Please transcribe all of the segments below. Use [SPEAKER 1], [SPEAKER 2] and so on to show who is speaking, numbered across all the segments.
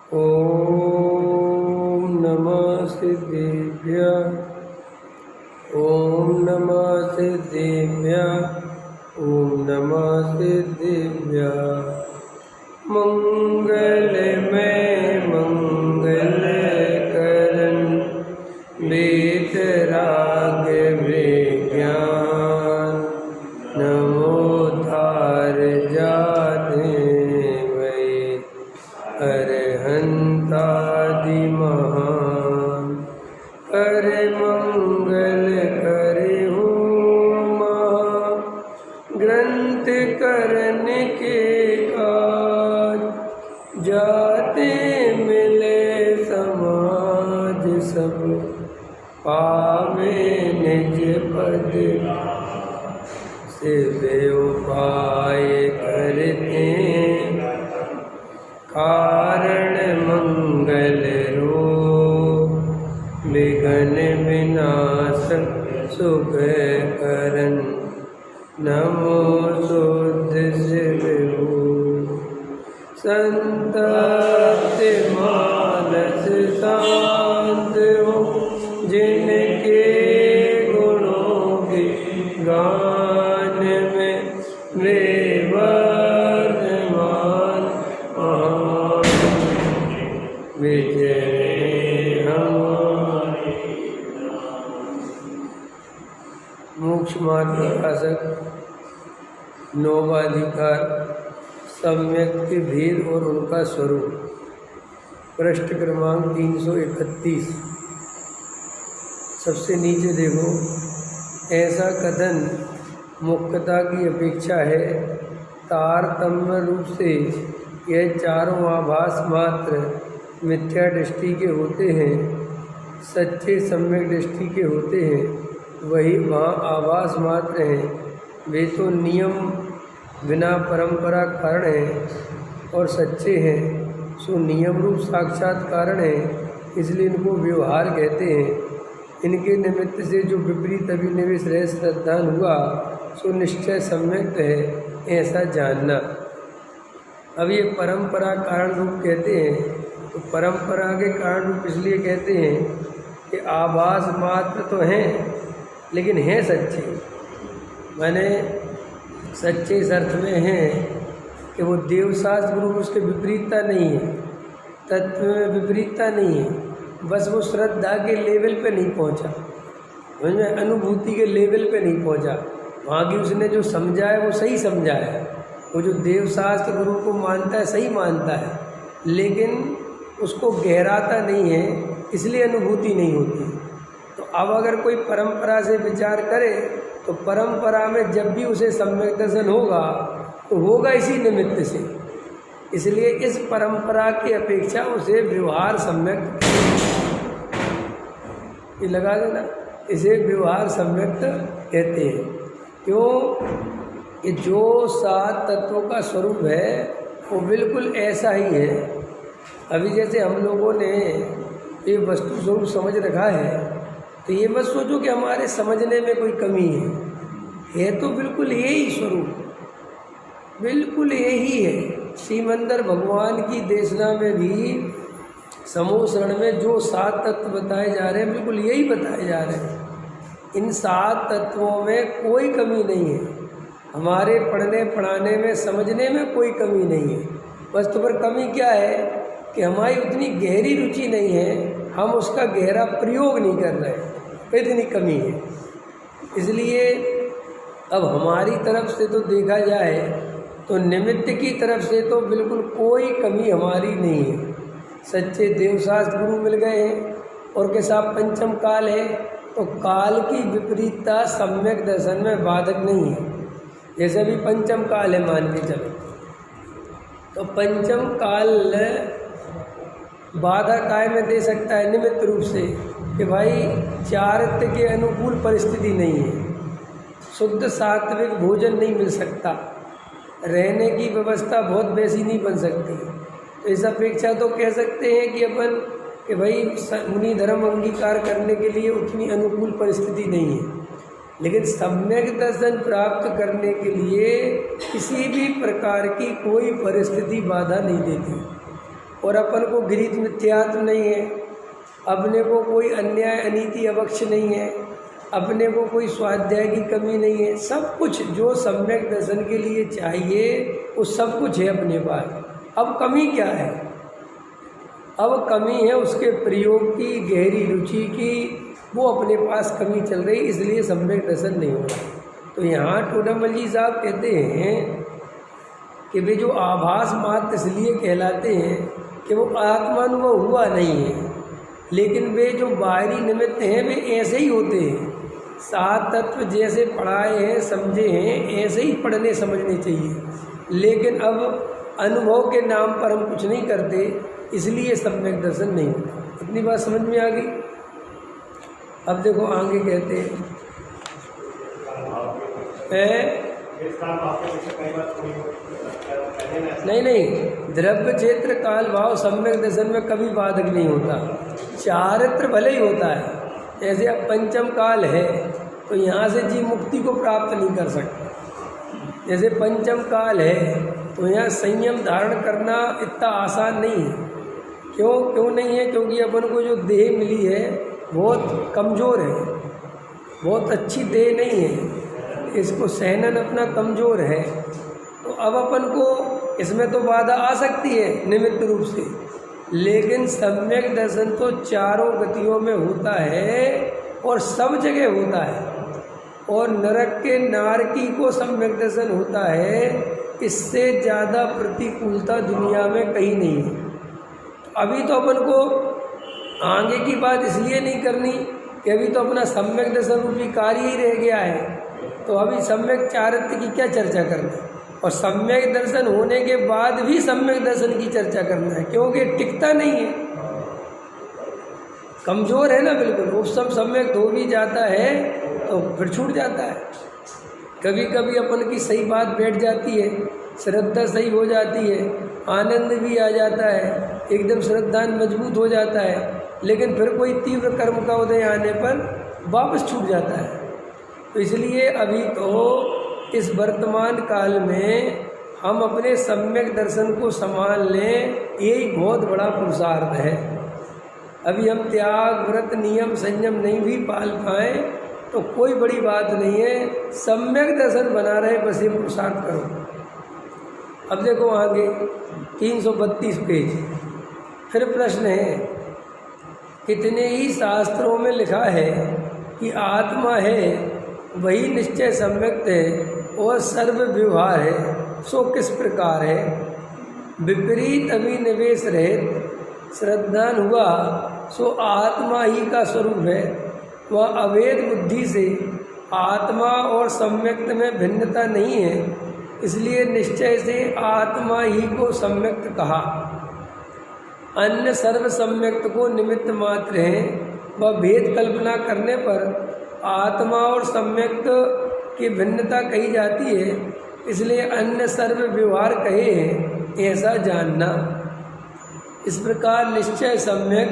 [SPEAKER 1] ॐ नमः सिद्धेभ्यः। ॐ नमः सिद्धेभ्यः। ॐ नमः सिद्धेभ्यः। मंगलमय मंगलकरण वेतराग विज्ञान नमोद्धार जाने वै अरहंतादि महान करे मंगल करे हो महा ग्रंथ करने के काज जाते मिले समाज सब पावे निज पद से उपाय करते कारण मंगल रो विघ्न विनाश सुख करन नमो शुद्ध शिव संतप्त मानस शांत हो जिनके गुणों के गान में वे वर्धमान महान विजय हमारे। मोक्ष मार्ग प्रकाशक नौवाधिकार सम्यक के भेद और उनका स्वरूप। पृष्ठ क्रमांक 331। सबसे नीचे देखो, ऐसा कथन मुख्यता की अपेक्षा है। तारतम्य रूप से यह चारों आभास मात्र मिथ्या दृष्टि के होते हैं, सच्चे सम्यक दृष्टि के होते हैं। वही वहाँ आभास मात्र हैं। वे तो नियम बिना परंपरा कारण हैं और सच्चे हैं, सो नियम रूप साक्षात कारण है, इसलिए इनको व्यवहार कहते हैं। इनके निमित्त से जो विपरीत अभिनिवेश रह श्रद्धान हुआ सो निश्चय सम्यक है, ऐसा जानना। अब ये परंपरा कारण रूप कहते हैं, तो परंपरा के कारण रूप इसलिए कहते हैं कि आभास मात्र तो हैं लेकिन हैं सच्चे। माने सच्चे इस अर्थ में हैं कि वो देवशास्त्र गुरु उसके विपरीतता नहीं है, तत्व में विपरीतता नहीं है, बस वो श्रद्धा के लेवल पे नहीं पहुंचा, उसमें अनुभूति के लेवल पे नहीं पहुंचा। वहाँ की उसने जो समझा है वो सही समझा है। वो जो देवशास्त्र गुरु को मानता है सही मानता है, लेकिन उसको गहराता नहीं है, इसलिए अनुभूति नहीं होती। तो अब अगर कोई परंपरा से विचार करे तो परंपरा में जब भी उसे सम्यक दर्शन होगा तो होगा इसी निमित्त से, इसलिए इस परंपरा की अपेक्षा उसे व्यवहार सम्यक ये लगा देना, इसे व्यवहार सम्यक कहते हैं। क्यों कि जो सात तत्वों का स्वरूप है वो बिल्कुल ऐसा ही है। अभी जैसे हम लोगों ने ये वस्तु स्वरूप समझ रखा है, तो ये मत सोचो कि हमारे समझने में कोई कमी है तो बिल्कुल यही स्वरूप, बिल्कुल यही है। श्रीमंदर भगवान की देशना में भी समूह शरण में जो सात तत्व बताए जा रहे हैं बिल्कुल यही बताए जा रहे हैं। इन सात तत्वों में कोई कमी नहीं है, हमारे पढ़ने पढ़ाने में समझने में कोई कमी नहीं है। वस्तु पर कमी क्या है कि हमारी उतनी गहरी रुचि नहीं है, हम उसका गहरा प्रयोग नहीं कर रहे हैं, इतनी कमी है। इसलिए अब हमारी तरफ से तो देखा जाए तो निमित्त की तरफ से तो बिल्कुल कोई कमी हमारी नहीं है। सच्चे देवशास्त्र गुरु मिल गए हैं और के साथ पंचम काल है, तो काल की विपरीतता सम्यक दर्शन में बाधक नहीं है। जैसे भी पंचम काल है मान के चलो, तो पंचम काल बाधा काय में दे सकता है निमित्त रूप से कि भाई चारित्र्य के अनुकूल परिस्थिति नहीं है, शुद्ध सात्विक भोजन नहीं मिल सकता, रहने की व्यवस्था बहुत वैसी नहीं बन सकती। तो इस अपेक्षा तो कह सकते हैं कि अपन कि भाई मुनि धर्म अंगीकार करने के लिए उतनी अनुकूल परिस्थिति नहीं है, लेकिन सम्यक दर्शन प्राप्त करने के लिए किसी भी प्रकार की कोई परिस्थिति बाधा नहीं देती। और अपन को गृहीत मिथ्यात्व नहीं है, अपने को कोई अन्याय अनीति अवक्ष नहीं है, अपने को कोई स्वाध्याय की कमी नहीं है, सब कुछ जो सम्यक दर्शन के लिए चाहिए वो सब कुछ है अपने पास। अब कमी क्या है? अब कमी है उसके प्रयोग की, गहरी रुचि की, वो अपने पास कमी चल रही, इसलिए सम्यक दर्शन नहीं हो रहा। तो यहाँ टोडामल जी साहब कहते हैं कि वे जो आभास मात्र इसलिए कहलाते हैं कि वो आत्मानुभव हुआ नहीं है, लेकिन वे जो बाहरी निमित्त हैं वे ऐसे ही होते हैं। 7 तत्व जैसे पढ़ाए हैं, समझे हैं, ऐसे ही पढ़ने समझने चाहिए, लेकिन अब अनुभव के नाम पर हम कुछ नहीं करते, इसलिए सम्यक दर्शन नहीं होता। इतनी बात समझ में आ गई। अब देखो आगे कहते हैं नहीं, द्रव्य क्षेत्र काल भाव सम्यक दर्शन में कभी बाधक नहीं होता। चारित्र भले ही होता है, जैसे अब पंचम काल है तो यहाँ से जीव मुक्ति को प्राप्त नहीं कर सकता। जैसे पंचम काल है तो यहाँ संयम धारण करना इतना आसान नहीं है। क्यों नहीं है? क्योंकि अपन को जो देह मिली है बहुत कमज़ोर है, बहुत अच्छी देह नहीं है, इसको सहनन अपना कमज़ोर है। तो अब अपन को इसमें तो बाधा आ सकती है निमित्त रूप से, लेकिन सम्यक दर्शन तो चारों गतियों में होता है और सब जगह होता है। और नरक के नारकी को सम्यक दर्शन होता है, इससे ज़्यादा प्रतिकूलता दुनिया में कहीं नहीं है। अभी तो अपन को आगे की बात इसलिए नहीं करनी कि अभी तो अपना सम्यक दर्शन रूपी कार्य ही रह गया है, तो अभी सम्यक चारित्र की क्या चर्चा करना, और सम्यक दर्शन होने के बाद भी सम्यक दर्शन की चर्चा करना है, क्योंकि टिकता नहीं है, कमज़ोर है ना बिल्कुल। वो सब सम्यक हो भी जाता है तो फिर छूट जाता है। कभी कभी अपन की सही बात बैठ जाती है, श्रद्धा सही हो जाती है, आनंद भी आ जाता है, एकदम श्रद्धा मजबूत हो जाता है, लेकिन फिर कोई तीव्र कर्म का उदय आने पर वापस छूट जाता है। तो इसलिए अभी तो इस वर्तमान काल में हम अपने सम्यक दर्शन को संभाल लें, यही बहुत बड़ा पुरुषार्थ है। अभी हम त्याग, व्रत, नियम, संयम नहीं भी पाल पाएँ तो कोई बड़ी बात नहीं है, सम्यक दर्शन बना रहे, बस ये पुरुषार्थ करो। अब देखो आगे 332 पेज, फिर प्रश्न है, कितने ही शास्त्रों में लिखा है कि आत्मा है वही निश्चय सम्यक है और सर्व व्यवहार है, सो किस प्रकार है? विपरीत अभिनिवेश रहित श्रद्धान हुआ सो आत्मा ही का स्वरूप है। वह अभेद बुद्धि से आत्मा और सम्यक्त में भिन्नता नहीं है, इसलिए निश्चय से आत्मा ही को सम्यक्त कहा। अन्य सर्व सम्यक्त को निमित्त मात्र है। वह भेद कल्पना करने पर आत्मा और सम्यक्त की भिन्नता कही जाती है, इसलिए अन्य सर्व व्यवहार कहे हैं, ऐसा जानना। इस प्रकार निश्चय सम्यक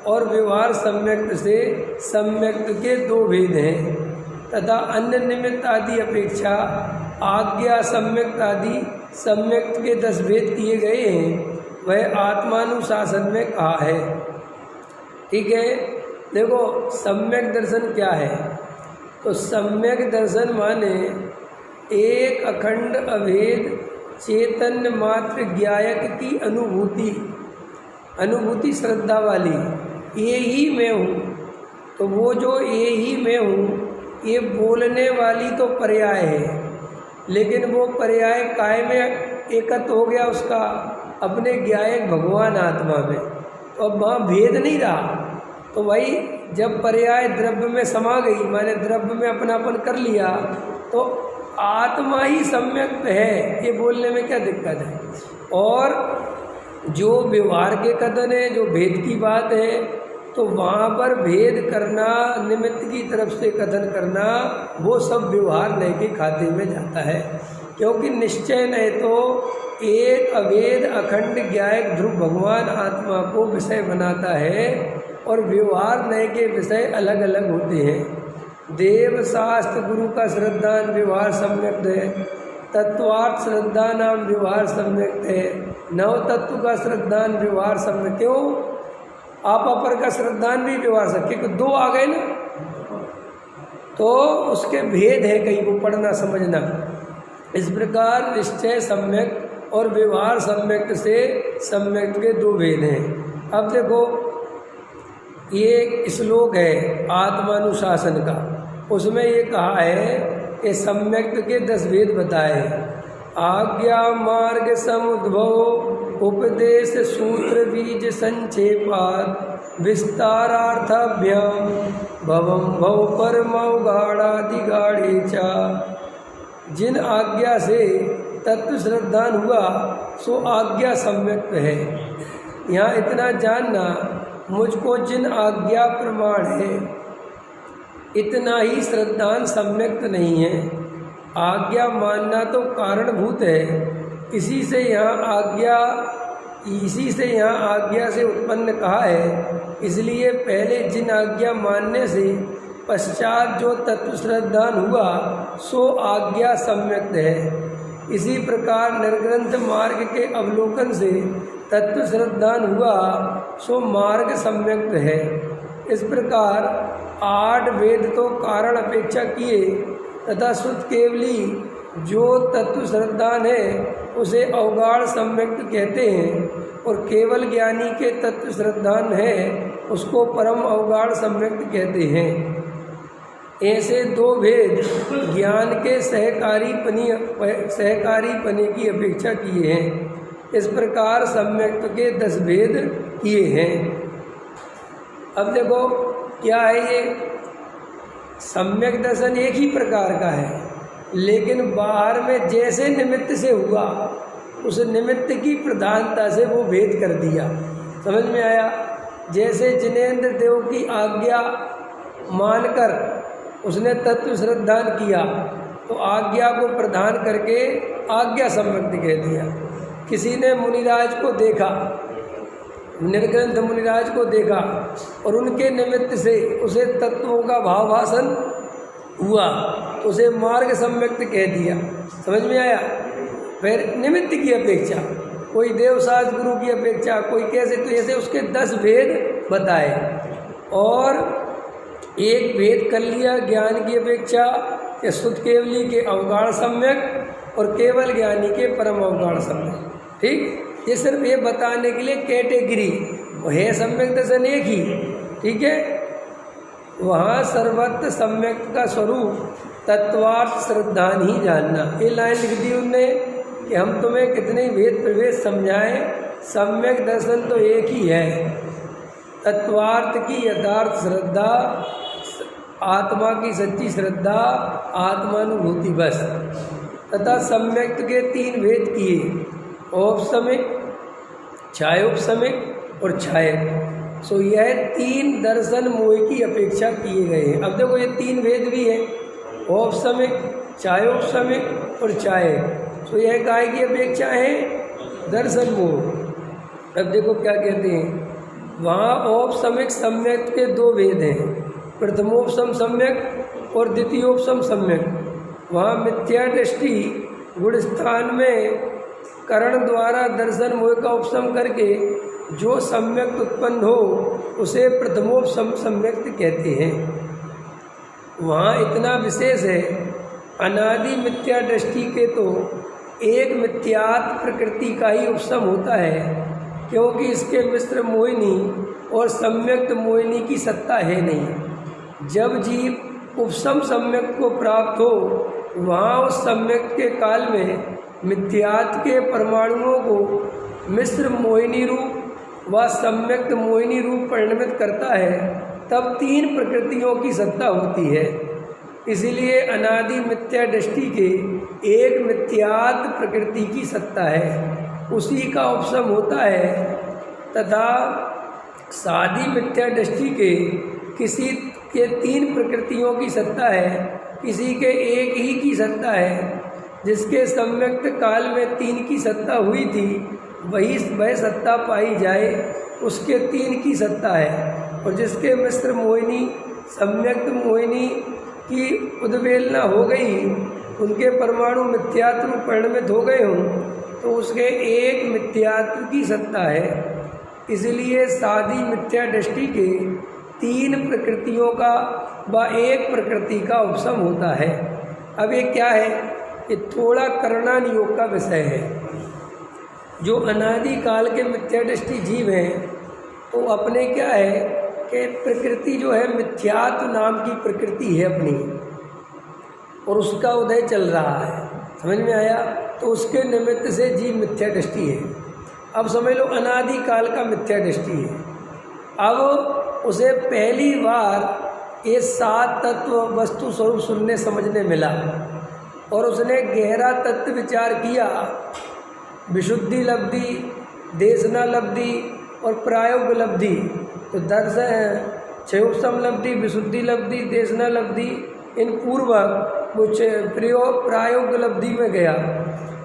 [SPEAKER 1] और व्यवहार सम्यक्त से सम्यक्त के 2 भेद हैं तथा अन्य निमित्त आदि अपेक्षा आज्ञा सम्यक्त आदि सम्यक्त के 10 भेद किए गए हैं, वह आत्मानुशासन में कहा है। ठीक है, देखो सम्यक दर्शन क्या है? तो सम्यक दर्शन माने एक अखंड अभेद चैतन्य मात्र ज्ञायक की अनुभूति श्रद्धा वाली, ये ही मैं हूँ। तो वो जो ये ही मैं हूँ, ये बोलने वाली तो पर्याय है, लेकिन वो पर्याय काय में एकत्र हो गया उसका अपने ज्ञायक भगवान आत्मा में, तो अब वहाँ भेद नहीं रहा। तो वही जब पर्याय द्रव्य में समा गई, माने द्रव्य में अपनापन कर लिया, तो आत्मा ही सम्यक है, ये बोलने में क्या दिक्कत है? और जो व्यवहार के कथन है, जो भेद की बात है, तो वहाँ पर भेद करना, निमित्त की तरफ से कथन करना, वो सब व्यवहार नय के खाते में जाता है। क्योंकि निश्चय नय तो एक अभेद अखंड ज्ञायक ध्रुव भगवान आत्मा को विषय बनाता है, और व्यवहार नय के विषय अलग अलग होते हैं। देव शास्त्र गुरु का श्रद्धान व्यवहार सम्यक्त है, तत्वार्थ श्रद्धा नाम व्यवहार सम्यक्त है, नव तत्व का श्रद्धान व्यवहार सम्यक। क्यों? आप अपर का श्रद्धान भी व्यवहार सकते, क्योंकि दो आ गए ना, तो उसके भेद है कहीं को पढ़ना समझना। इस प्रकार निश्चय सम्यक और व्यवहार सम्यक से सम्यक के दो भेद हैं। अब देखो ये श्लोक है आत्मानुशासन का, उसमें ये कहा है कि सम्यक के 10 भेद बताए। आज्ञा मार्ग समुद्भव उपदेश सूत्र बीज संक्षेपात विस्तारार्थाभ्याम भवम भव परमौगाढ़ादिगाढ़े चा। जिन आज्ञा से तत्व श्रद्धान हुआ सो आज्ञा सम्यक है। यहाँ इतना जानना, मुझको जिन आज्ञा प्रमाण है इतना ही श्रद्धान सम्यक नहीं है। आज्ञा मानना तो कारणभूत है, इसी से यहाँ आज्ञा से उत्पन्न कहा है। इसलिए पहले जिन आज्ञा मानने से पश्चात जो तत्व श्रद्धान हुआ सो आज्ञा सम्यक है। इसी प्रकार निर्ग्रंथ मार्ग के अवलोकन से तत्व श्रद्धान हुआ सो मार्ग सम्यक है। इस प्रकार 8 वेद तो कारण अपेक्षा किए तथा शुद्ध केवली जो तत्व श्रद्धान है उसे अवगाढ़ सम्यक कहते हैं, और केवल ज्ञानी के तत्व श्रद्धान है उसको परम अवगाढ़ सम्यक कहते हैं। ऐसे 2 भेद ज्ञान के सहकारी पने की अपेक्षा किए हैं। इस प्रकार सम्यक के 10 भेद किए हैं। अब देखो क्या है, ये सम्यक दर्शन एक ही प्रकार का है, लेकिन बाहर में जैसे निमित्त से हुआ उस निमित्त की प्रधानता से वो भेद कर दिया। समझ में आया? जैसे जिनेंद्र देव की आज्ञा मानकर उसने तत्व श्रद्धान किया तो आज्ञा को प्रदान करके आज्ञा सम्यक कह दिया। किसी ने मुनिराज को देखा, निर्ग्रंथ मुनिराज को देखा और उनके निमित्त से उसे तत्वों का भावासन हुआ तो उसे मार्ग सम्यक कह दिया। समझ में आया? फिर निमित्त की अपेक्षा, कोई देवशास्त्र गुरु की अपेक्षा, कोई कैसे, तो ऐसे उसके 10 भेद बताए और एक भेद कर लिया ज्ञान की अपेक्षा या शुद्ध केवली के अवगाढ़ सम्यक और केवल ज्ञानी के परम अवगाढ़ सम्यक। ठीक, ये सिर्फ ये बताने के लिए कैटेगरी है, सम्यक दर्शन एक ही। ठीक है, वहाँ सर्वत्र सम्यक का स्वरूप तत्वार्थ श्रद्धान ही जानना। ये लाइन लिख दी उनने कि हम तुम्हें कितने भेद प्रभेद समझाएं, सम्यक दर्शन तो एक ही है। तत्वार्थ की यथार्थ श्रद्धा, आत्मा की सच्ची श्रद्धा, आत्मानुभूति बस। तथा सम्यक के 3 भेद किए, औपसमिक, छायोपसमिक और छायक। सो यह 3 दर्शन मोह की अपेक्षा किए गए हैं। अब देखो ये 3 भेद भी हैं, औपसमिक, छायोपसमिक और छायक। सो यह काय की अपेक्षा है? दर्शन मोह। अब देखो क्या कहते हैं, वहाँ औपसमिक सम्यक के 2 भेद हैं, प्रथमोपसम सम्यक और द्वितीयोपसम सम्यक। वहाँ मिथ्या दृष्टि गुण स्थान में करण द्वारा दर्शन मोह का उपशम करके जो सम्यक उत्पन्न हो उसे प्रथमोपसम सम्यक कहते हैं। वहाँ इतना विशेष है, अनादि मिथ्या दृष्टि के तो एक मिथ्यात्म प्रकृति का ही उपशम होता है, क्योंकि इसके मिश्र मोहिनी और सम्यक्त मोहिनी की सत्ता है नहीं। जब जीव उपशम सम्यक को प्राप्त हो वहाँ उस सम्यक के काल में मिथ्यात्व के परमाणुओं को मिश्र मोहिनी रूप व सम्यक्त मोहिनी रूप परिणमित करता है, तब 3 प्रकृतियों की सत्ता होती है। इसीलिए अनादि मिथ्या दृष्टि के एक मिथ्यात्व प्रकृति की सत्ता है, उसी का उपशम होता है। तथा सादी मिथ्या दृष्टि के किसी के 3 प्रकृतियों की सत्ता है, किसी के एक ही की सत्ता है। जिसके सम्यक्त काल में 3 की सत्ता हुई थी वह सत्ता पाई जाए, उसके 3 की सत्ता है। और जिसके मिश्र मोहिनी सम्यक्त मोहिनी की उद्वेलना हो गई, उनके परमाणु मिथ्यात्व परिणमित हो गए हों, तो उसके एक मिथ्यात्व की सत्ता है। इसलिए सादी मिथ्या दृष्टि के तीन प्रकृतियों का व एक प्रकृति का उपशम होता है। अब ये क्या है, ये थोड़ा करणान योग का विषय है। जो अनादि काल के मिथ्या दृष्टि जीव हैं तो अपने क्या है कि प्रकृति जो है मिथ्यात्व नाम की प्रकृति है अपनी, और उसका उदय चल रहा है। समझ में आया? तो उसके निमित्त से जीव मिथ्या दृष्टि है। अब समझ लो अनादि काल का मिथ्या दृष्टि है। अब उसे पहली बार ये सात तत्व वस्तु स्वरूप सुनने समझने मिला और उसने गहरा तत्व विचार किया। विशुद्धि लब्धि, देशना लब्धि और प्रायोग लब्धि, तो दर्शन क्षयोपम लब्धि, विशुद्धि लब्धि, देशना लब्धि, इन पूर्वक वो प्रायोग लब्धि में गया।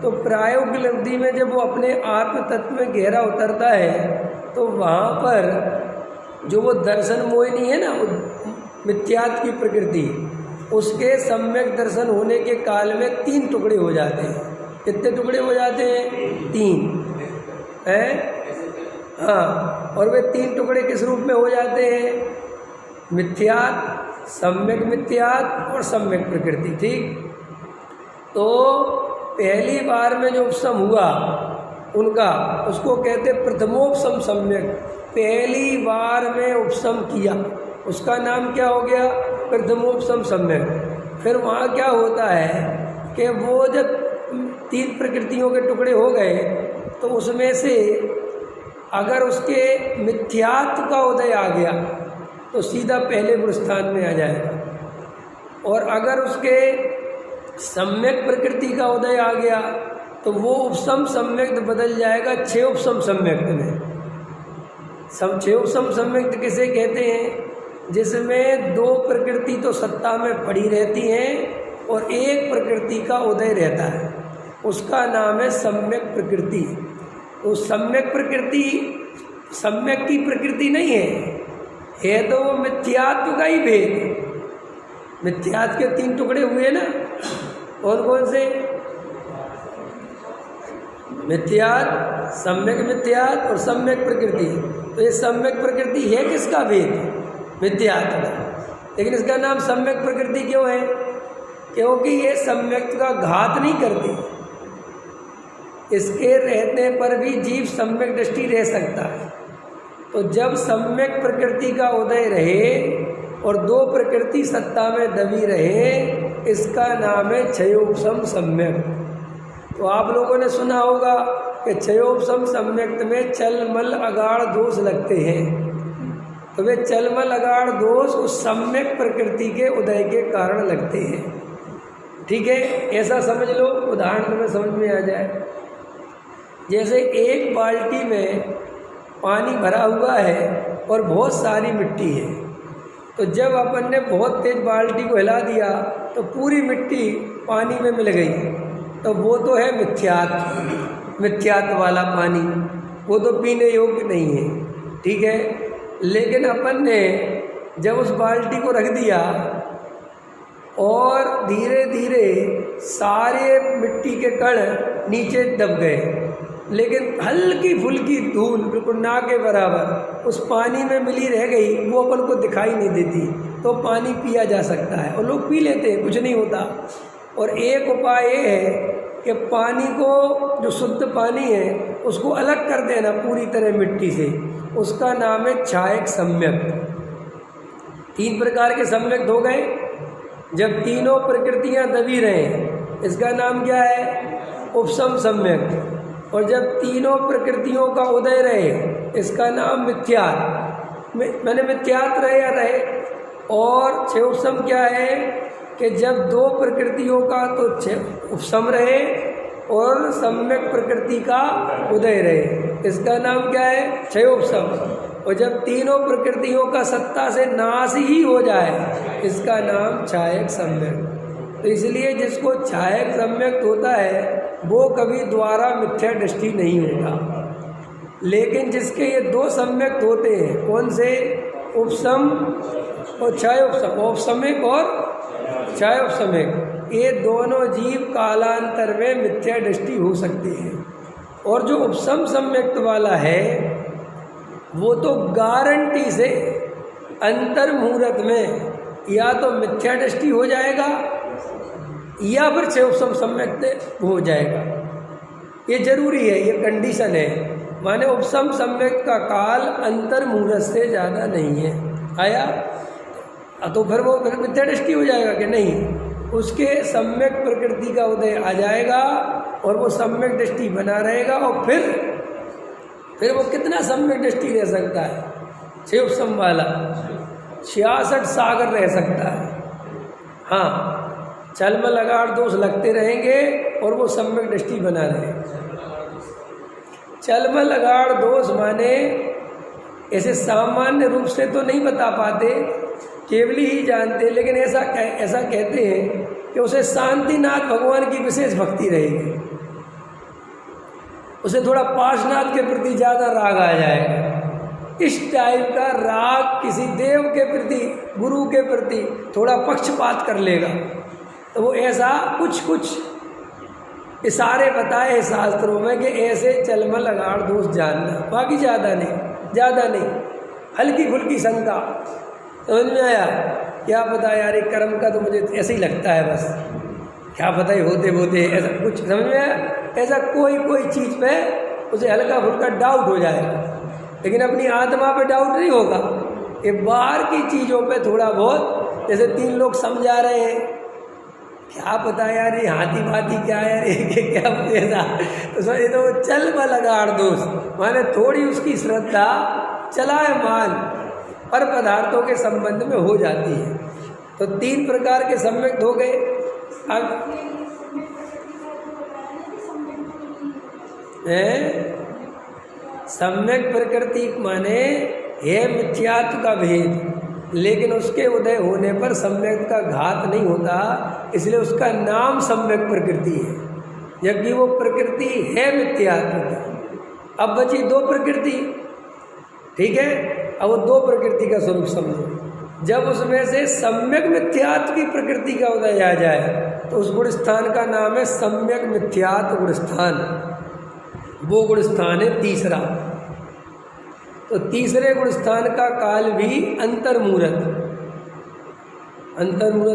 [SPEAKER 1] तो प्रायोग लब्धि में जब वो अपने आत्म तत्व में गहरा उतरता है तो वहाँ पर जो वो दर्शन मोहिनी है ना, मिथ्यात्व की प्रकृति, उसके सम्यक दर्शन होने के काल में तीन टुकड़े हो जाते हैं। कितने टुकड़े हो जाते हैं? तीन हैं। हाँ, और वे तीन टुकड़े किस रूप में हो जाते हैं? मिथ्यात्व, सम्यक मिथ्यात्व और सम्यक प्रकृति। ठीक, तो पहली बार में जो उपशम हुआ उनका, उसको कहते प्रथमोपशम सम्यक। पहली बार में उपशम किया, उसका नाम क्या हो गया? प्रथमोपशम सम्यक। फिर वहाँ क्या होता है कि वो जब तीन प्रकृतियों के टुकड़े हो गए तो उसमें से अगर उसके मिथ्यात्व का उदय आ गया तो सीधा पहले गुण स्थान में आ जाएगा, और अगर उसके सम्यक प्रकृति का उदय आ गया तो वो उपशम सम्यक्त बदल जाएगा छः उपशम सम्यक्त में। छः उपशम सम्यक्त किसे कहते हैं? जिसमें दो प्रकृति तो सत्ता में पड़ी रहती हैं और एक प्रकृति का उदय रहता है, उसका नाम है सम्यक प्रकृति। तो सम्यक प्रकृति सम्यक की प्रकृति नहीं है तो वो मिथ्यात्व का ही भेद। मिथ्यात्व के तीन टुकड़े हुए ना, कौन कौन से? मिथ्यात्व, सम्यक मिथ्यात्व और सम्यक प्रकृति। तो ये सम्यक प्रकृति है किसका भेद? मिथ्यात्व का। लेकिन इसका नाम सम्यक प्रकृति क्यों है? क्योंकि ये सम्यक का घात नहीं करती। इसके रहने पर भी जीव सम्यक दृष्टि रह सकता है। तो जब सम्यक प्रकृति का उदय रहे और दो प्रकृति सत्ता में दबी रहे, इसका नाम है क्षयोपशम सम्यक। तो आप लोगों ने सुना होगा कि क्षयोपशम सम्यक्त में चलमल अगाढ़ दोष लगते हैं। तो वे चलमल अगाढ़ दोष उस सम्यक प्रकृति के उदय के कारण लगते हैं। ठीक है, ऐसा समझ लो, उदाहरण तुम्हें समझ में आ जाए। जैसे एक बाल्टी में पानी भरा हुआ है और बहुत सारी मिट्टी है, तो जब अपन ने बहुत तेज बाल्टी को हिला दिया तो पूरी मिट्टी पानी में मिल गई, तो वो तो है मिथ्यात्व, मिथ्यात्व वाला पानी, वो तो पीने योग्य नहीं है। ठीक है, लेकिन अपन ने जब उस बाल्टी को रख दिया और धीरे धीरे सारे मिट्टी के कण नीचे दब गए, लेकिन हल्की फुल्की धूल बिल्कुल ना के बराबर उस पानी में मिली रह गई, वो अपन को दिखाई नहीं देती, तो पानी पिया जा सकता है और लोग पी लेते हैं, कुछ नहीं होता। और एक उपाय ये है कि पानी को, जो शुद्ध पानी है, उसको अलग कर देना पूरी तरह मिट्टी से, उसका नाम है क्षायक सम्यक। तीन प्रकार के सम्यक हो गए। जब तीनों प्रकृतियां दबी रहें, इसका नाम क्या है? उपशम सम्यक। और जब तीनों प्रकृतियों का उदय रहे, इसका नाम मिथ्यात्व, मैंने मिथ्यात्व रहे या रहे। और छः उपशम क्या है कि जब दो प्रकृतियों का तो उपशम रहे और सम्यक प्रकृति का उदय रहे, इसका नाम क्या है? छः उपशम। और जब तीनों प्रकृतियों का सत्ता से नाश ही हो जाए, इसका नाम क्षायक सम्यक। तो इसलिए जिसको क्षायक सम्यक होता है वो कभी द्वारा मिथ्या दृष्टि नहीं होता। लेकिन जिसके ये दो सम्यक होते हैं, कौन से? उपशम और क्षय उपशम, औपशमिक और क्षय उपशमिक, ये दोनों जीव कालांतर में मिथ्या दृष्टि हो सकती है। और जो उपसम सम्यक्त वाला है वो तो गारंटी से अंतर मुहूर्त में या तो मिथ्या दृष्टि हो जाएगा या फिर से उपसम सम्यक्त हो जाएगा। ये जरूरी है, ये कंडीशन है। माने उपसम सम्यक्त का काल अंतर मुहूर्त से ज़्यादा नहीं है। आया तो फिर वो मिथ्या दृष्टि हो जाएगा कि नहीं, उसके सम्यक प्रकृति का उदय आ जाएगा और वो सम्यक दृष्टि बना रहेगा। और फिर वो कितना सम्यक दृष्टि रह सकता है? 6 उपसम वाला 66 सागर रह सकता है। हाँ, चलमल अगाड़ दोष लगते रहेंगे और वो सम्यक दृष्टि बना रहेगा। चलमल अगाड़ दोष माने ऐसे सामान्य रूप से तो नहीं बता पाते, केवल ही जानते, लेकिन ऐसा कहते हैं कि उसे शांतिनाथ भगवान की विशेष भक्ति रहेगी, उसे थोड़ा पार्श्वनाथ के प्रति ज़्यादा राग आ जाएगा। इस टाइप का राग किसी देव के प्रति, गुरु के प्रति थोड़ा पक्षपात कर लेगा, तो वो ऐसा कुछ इशारे बताए शास्त्रों में कि ऐसे चलमल अगाड़ दोष जानना, बाकी ज़्यादा नहीं, हल्की फुल्की शंका। समझ में आया? क्या पता यार, एक कर्म का तो मुझे ऐसे ही लगता है, बस क्या पता ही होते ऐसा कुछ समझ में आया। ऐसा कोई चीज़ पे उसे हल्का फुल्का डाउट हो जाएगा, लेकिन अपनी आत्मा पे डाउट नहीं होगा। ये बाहर की चीज़ों पे थोड़ा बहुत, जैसे 3 लोग समझा रहे हैं, क्या पता यार ये हाथी भाती क्या है यार, ये क्या ऐसा, तो ये तो चलमल अगाड़ दोष माने थोड़ी उसकी श्रद्धा चलायमान पर पदार्थों के संबंध में हो जाती है। तो 3 प्रकार के सम्यक्त हो गए। अब सम्यक प्रकृति माने है मिथ्यात्व का भेद, लेकिन उसके उदय होने पर सम्यक का घात नहीं होता, इसलिए उसका नाम सम्यक प्रकृति है, जबकि वो प्रकृति है मिथ्यात्व की। अब बची 2 प्रकृति, ठीक है। अब वो 2 प्रकृति का स्वरूप समझो। जब उसमें से सम्यक मिथ्यात्व की प्रकृति का उदय आ जाए तो उस गुण स्थान का नाम है सम्यक मिथ्यात्व गुण स्थान। वो गुण स्थान है तीसरा। तो तीसरे गुण स्थान का काल भी अंतर मुहूर्त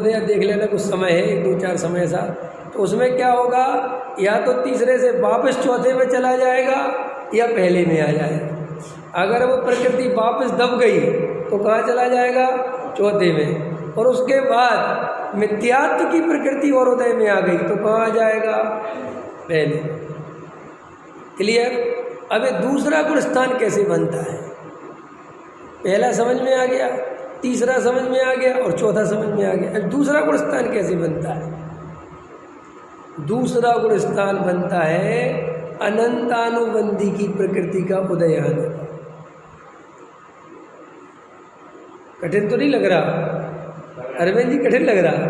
[SPEAKER 1] है, देख लेना कुछ समय है, 1-2-4 समय सा। तो उसमें क्या होगा, या तो तीसरे से वापस चौथे में चला जाएगा या पहले में आ जाएगा। अगर वो प्रकृति वापस दब गई तो कहाँ चला जाएगा? चौथे में। और उसके बाद मिथ्यात्व की प्रकृति और उदय में आ गई तो कहाँ आ जाएगा? पहले। क्लियर? अब ये दूसरा गुण स्थान कैसे बनता है? पहला समझ में आ गया, तीसरा समझ में आ गया और चौथा समझ में आ गया। अब दूसरा गुण स्थान कैसे बनता है? दूसरा गुण स्थान बनता है अनंतानुबंधी की प्रकृति का उदय आने। कठिन तो नहीं लग रहा अरविंद जी? कठिन लग रहा?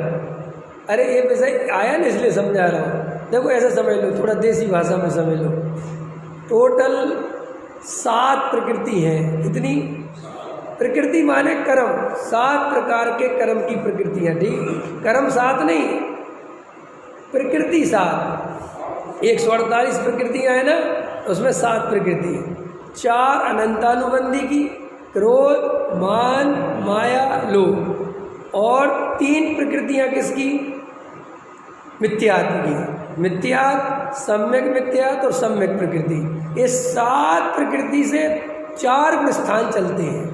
[SPEAKER 1] अरे ये वैसा आया ना, इसलिए समझा रहा हूँ। देखो ऐसा समझ लो, थोड़ा देसी भाषा में समझ लो। टोटल 7 प्रकृति है। कितनी प्रकृति? माने कर्म, 7 प्रकार के कर्म की प्रकृतियाँ। ठीक, कर्म 7 नहीं, प्रकृति 7। 148 प्रकृतियाँ हैं ना, उसमें 7 प्रकृति है। 4 अनंतानुबंधी की, क्रोध, मान, माया, लोभ। और 3 प्रकृतियाँ किसकी? मिथ्यात्व की। मिथ्यात्व, सम्यक मिथ्यात्व और सम्यक प्रकृति। ये 7 प्रकृति से 4 गुण स्थान चलते हैं,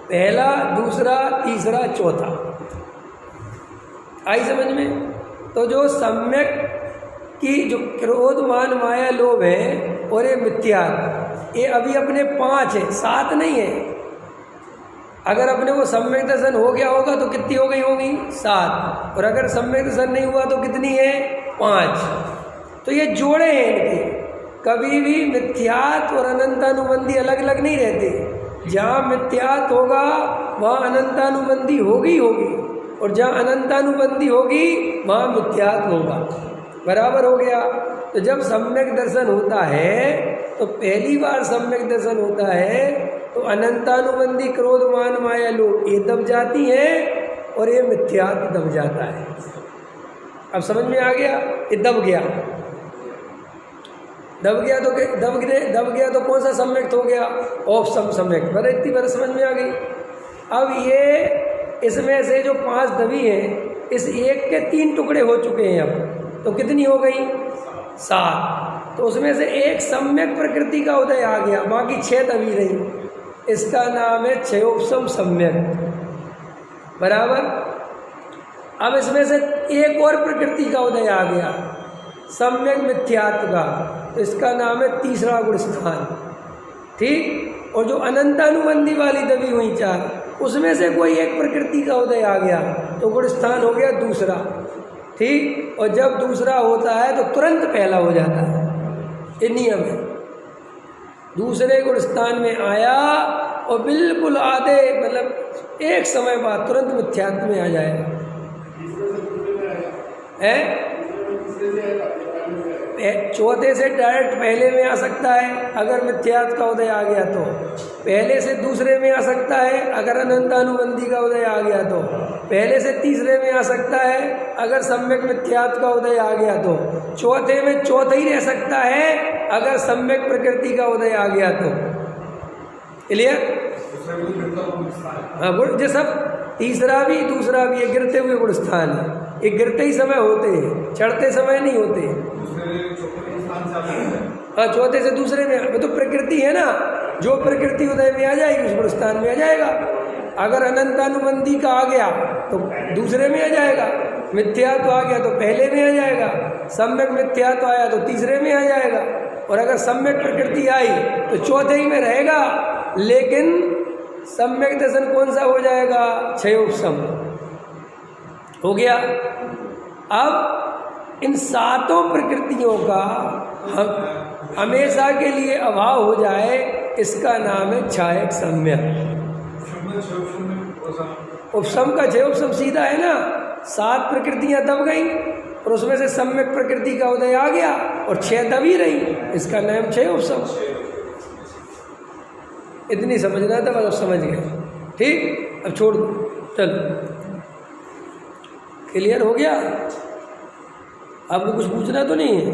[SPEAKER 1] पहला, दूसरा, तीसरा, चौथा। आई समझ में? तो जो सम्यक की जो क्रोध, मान, माया, लोभ है और ये मिथ्यात्व, ये अभी अपने 5 है, 7 नहीं है। अगर अपने को सम्यक दर्शन हो गया होगा तो कितनी हो गई होगी? 7। और अगर सम्यक दर्शन नहीं हुआ तो कितनी है? 5। तो ये जोड़े हैं इनके। कभी भी मिथ्यात्व और अनंतानुबंधी अलग अलग नहीं रहते। जहाँ मिथ्यात्व होगा वहाँ अनंतानुबंधी होगी, और जहाँ अनंतानुबंधी होगी वहाँ मिथ्यात्व होगा। बराबर हो गया? तो जब सम्यक दर्शन होता है तो पहली बार सम्यक दर्शन होता है तो अनंतानुबंधी क्रोध, मान, माया, लोभ ये दब जाती है और ये मिथ्यात्व दब जाता है। अब समझ में आ गया? ये दब गया। दब गया तो कौन सा सम्यक्त हो गया? औपसम सम्यक्त। पर इतनी बार समझ में आ गई। अब ये इसमें से जो 5 दबी हैं, इस एक के 3 टुकड़े हो चुके हैं। अब तो कितनी हो गई? 7। तो उसमें से एक सम्यक प्रकृति का उदय आ गया, बाकी 6 दबी रही। इसका नाम है क्षयोपसम सम्यक। बराबर। अब इसमें से एक और प्रकृति का उदय आ गया, सम्यक मिथ्यात्व का, तो इसका नाम है तीसरा गुण स्थान। ठीक। और जो अनंतानुबंधी वाली दबी हुई 4, उसमें से कोई एक प्रकृति का उदय आ गया तो गुण स्थान हो गया दूसरा। ठीक। और जब दूसरा होता है तो तुरंत पहला हो जाता है। ये नियम है। दूसरे गुण स्थान में आया और बिल्कुल आधे मतलब एक समय बाद तुरंत मिथ्यात्व में आ जाएगा। है चौथे से डायरेक्ट पहले में आ सकता है अगर मिथ्यात्व का उदय आ गया तो, पहले से दूसरे में आ सकता है अगर अनंतानुबंधी का उदय आ गया तो, पहले से तीसरे में आ सकता है अगर सम्यक मिथ्यात्व का उदय आ गया तो, चौथे में चौथा ही रह सकता है अगर सम्यक प्रकृति का उदय आ गया तो। क्लियर? हाँ, गुण जो सब तीसरा भी दूसरा भी ये गिरते हुए गुण स्थान है। ये गिरते ही समय होते हैं, चढ़ते समय नहीं होते। हाँ, चौथे से दूसरे में तो प्रकृति है ना, जो प्रकृति उदय में आ जाएगी उस गुण स्थान में आ जाएगा। अगर अनंतानुबंधी का आ गया तो दूसरे में आ जाएगा, मिथ्यात्व आ गया तो पहले में आ जाएगा, सम्यक मिथ्यात्व आया तो तीसरे में आ जाएगा, और अगर सम्यक प्रकृति आई तो चौथे ही में रहेगा। लेकिन सम्यक दर्शन कौन सा हो जाएगा? क्षयोपसम हो गया। अब इन 7 प्रकृतियों का हम हमेशा के लिए अभाव हो जाए, इसका नाम है छायक सम्यक। उपसम का क्षयोपसम सीधा है ना, 7 प्रकृतियां दब गई और उसमें से सम्यक प्रकृति का उदय आ गया और 6 दबी रही, इसका नाम क्षयोपसम। इतनी समझना था, बस अब समझ गए। ठीक। अब छोड़ दो, चलो। क्लियर हो गया? आपको कुछ पूछना तो नहीं है?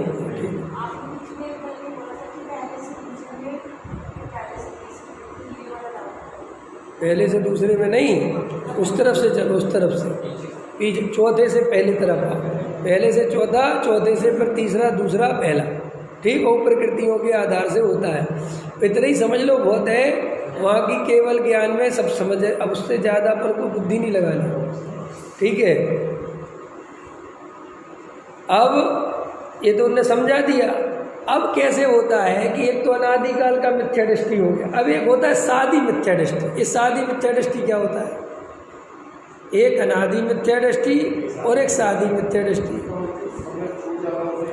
[SPEAKER 1] पहले से दूसरे में नहीं, उस तरफ से चलो, उस तरफ से पीछे, चौथे से पहले तरफ आओ। पहले से चौथा, चौथे से फिर तीसरा, दूसरा, पहला। ठीक। वो प्रकृतियों के आधार से होता है। इतना ही समझ लो बहुत है, वहाँ की केवल ज्ञान में सब समझ है। अब उससे ज़्यादा अपन को बुद्धि नहीं लगानी। ठीक है। अब ये तो उन्होंने समझा दिया। अब कैसे होता है कि एक तो अनादिकाल का मिथ्या दृष्टि हो गया, अब एक होता है सादी मिथ्या दृष्टि। ये सादी मिथ्या दृष्टि क्या होता है? एक अनादि मिथ्या दृष्टि और एक सादी मिथ्या दृष्टि।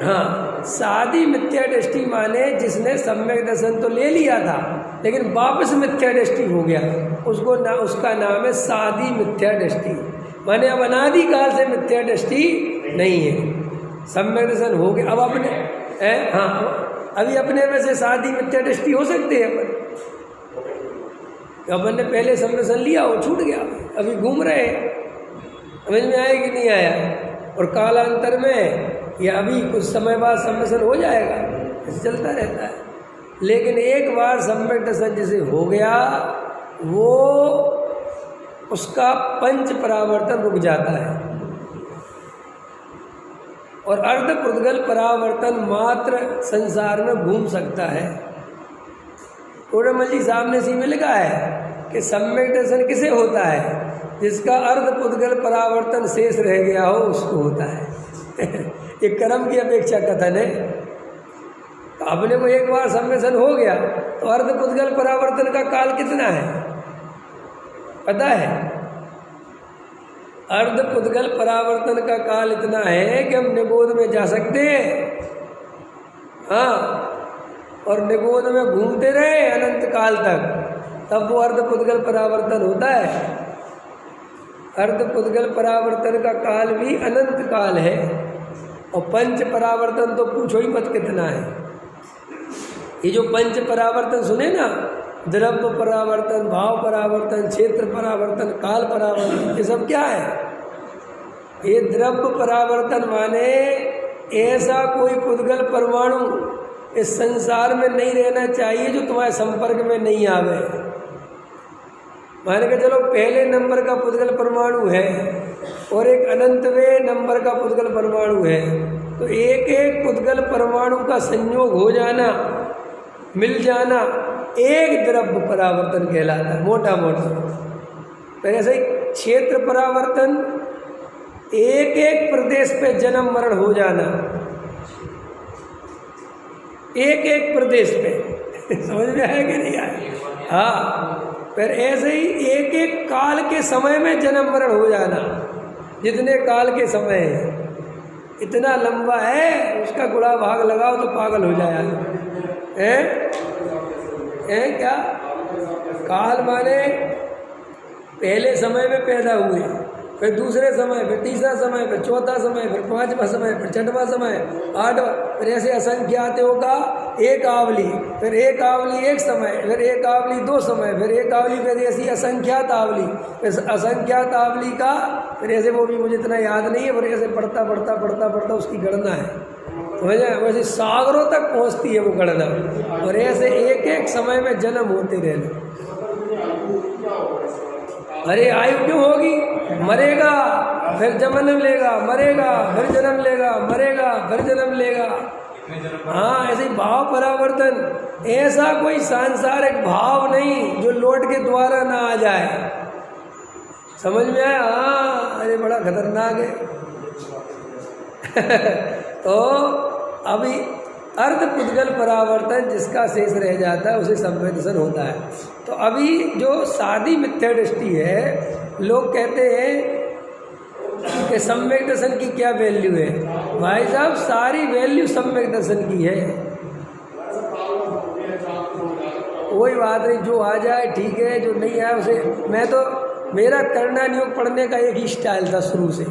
[SPEAKER 1] हाँ, सादी मिथ्या दृष्टि माने जिसने सम्यक दर्शन तो ले लिया था लेकिन वापस मिथ्या दृष्टि हो गया, उसको उसका नाम है सादी मिथ्या दृष्टि। माने अब अनादिकाल से मिथ्या दृष्टि नहीं है, सम्यक दर्शन हो गया। अब अपने हाँ, अभी अपने में से सादी मिथ्या दृष्टि हो सकते हैं अपन ने पहले सम्यक लिया, वो छूट गया, अभी घूम रहे हैं, समझ में आया कि नहीं आया? और कालांतर में या अभी कुछ समय बाद सम्यक हो जाएगा, ऐसे चलता रहता है। लेकिन एक बार सम्यक दर्शन जैसे हो गया, वो उसका पंच परावर्तन रुक जाता है और अर्ध पुद्गल परावर्तन मात्र संसार में घूम सकता है। कोडमल जी साहब ने इसी में लिखा है कि सम्यक दर्शन किसे होता है? जिसका अर्ध पुद्गल परावर्तन शेष रह गया हो उसको होता है। ये कर्म की अपेक्षा कथन है। तो अपने को एक बार सम्यक हो गया तो अर्ध पुद्गल परावर्तन का काल कितना है पता है? अर्ध पुद्गल परावर्तन का काल इतना है कि हम निगोद में जा सकते हैं, हाँ, और निगोद में घूमते रहे अनंत काल तक, तब वो अर्ध पुद्गल परावर्तन होता है। अर्ध पुद्गल परावर्तन का काल भी अनंत काल है और पंच परावर्तन तो पूछो ही मत कितना है। ये जो पंच परावर्तन सुने ना, द्रव्य परावर्तन, भाव परावर्तन, क्षेत्र परावर्तन, काल परावर्तन, ये सब क्या है? ये द्रव्य परावर्तन माने ऐसा कोई पुद्गल परमाणु इस संसार में नहीं रहना चाहिए जो तुम्हारे संपर्क में नहीं आवे। मान के चलो पहले नंबर का पुद्गल परमाणु है और एक अनंतवें नंबर का पुद्गल परमाणु है, तो एक एक पुद्गल परमाणु का संयोग हो जाना, मिल जाना, एक द्रव्य परावर्तन कहलाता है, मोटा मोटा। फिर ऐसे ही क्षेत्र परावर्तन, एक एक प्रदेश पे जन्म मरण हो जाना, एक एक प्रदेश पे समझ में आया कि नहीं आया? हाँ। फिर ऐसे ही एक एक काल के समय में जन्म मरण हो जाना, जितने काल के समय है, इतना लंबा है, उसका गुणा भाग लगाओ तो पागल हो जाएगा। क्या काल माने पहले समय में पैदा हुए, फिर दूसरे समय, फिर तीसरा समय, फिर चौथा समय, फिर पांचवा समय, फिर छठवां समय, आठवां, फिर ऐसे असंख्यातों का एक आवली, फिर एक आवली एक समय, फिर एक आवली दो समय, फिर एक आवली, फिर ऐसी असंख्यात आवली, फिर असंख्यात आवली का फिर ऐसे, वो भी मुझे इतना याद नहीं है, फिर ऐसे पढ़ता पढ़ता पढ़ता पढ़ता उसकी गणना है, समझ आए? वैसे सागरों तक पहुँचती है वो गणना, और ऐसे एक एक समय में जन्म होते रहना। अरे आयु क्यों होगी? मरेगा फिर जन्म लेगा, मरेगा फिर जन्म लेगा, मरेगा फिर जन्म लेगा। हाँ, ऐसे ही भाव परावर्तन, ऐसा कोई सांसारिक भाव नहीं जो लौट के द्वारा ना आ जाए। समझ में आया? हाँ, अरे बड़ा खतरनाक है। तो अभी अर्ध पुद्गल परावर्तन जिसका शेष रह जाता है उसे सम्यक दर्शन होता है। तो अभी जो सादी मिथ्या दृष्टि है, लोग कहते हैं कि सम्यक दर्शन की क्या वैल्यू है। भाई साहब, सारी वैल्यू सम्यक दर्शन की है। कोई बात नहीं, जो आ जाए ठीक है, जो नहीं आए उसे, मैं तो, मेरा करना नियोग पढ़ने का एक ही स्टाइल था शुरू से,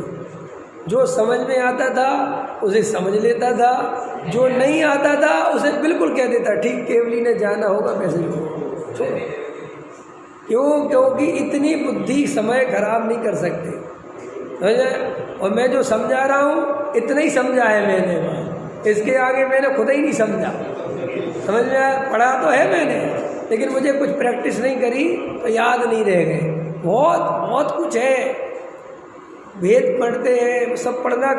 [SPEAKER 1] जो समझ में आता था उसे समझ लेता था, जो नहीं आता था उसे बिल्कुल कह देता ठीक केवली ने जाना होगा वैसे ही। क्यों? क्योंकि इतनी बुद्धि समय खराब नहीं कर सकते, समझे? और मैं जो समझा रहा हूँ इतना ही समझा है मैंने, इसके आगे मैंने खुद ही नहीं समझा। समझ में आया? पढ़ा तो है मैंने, लेकिन मुझे कुछ प्रैक्टिस नहीं करी तो याद नहीं रह गए। बहुत बहुत कुछ है, वेद पढ़ते हैं, सब पढ़ना,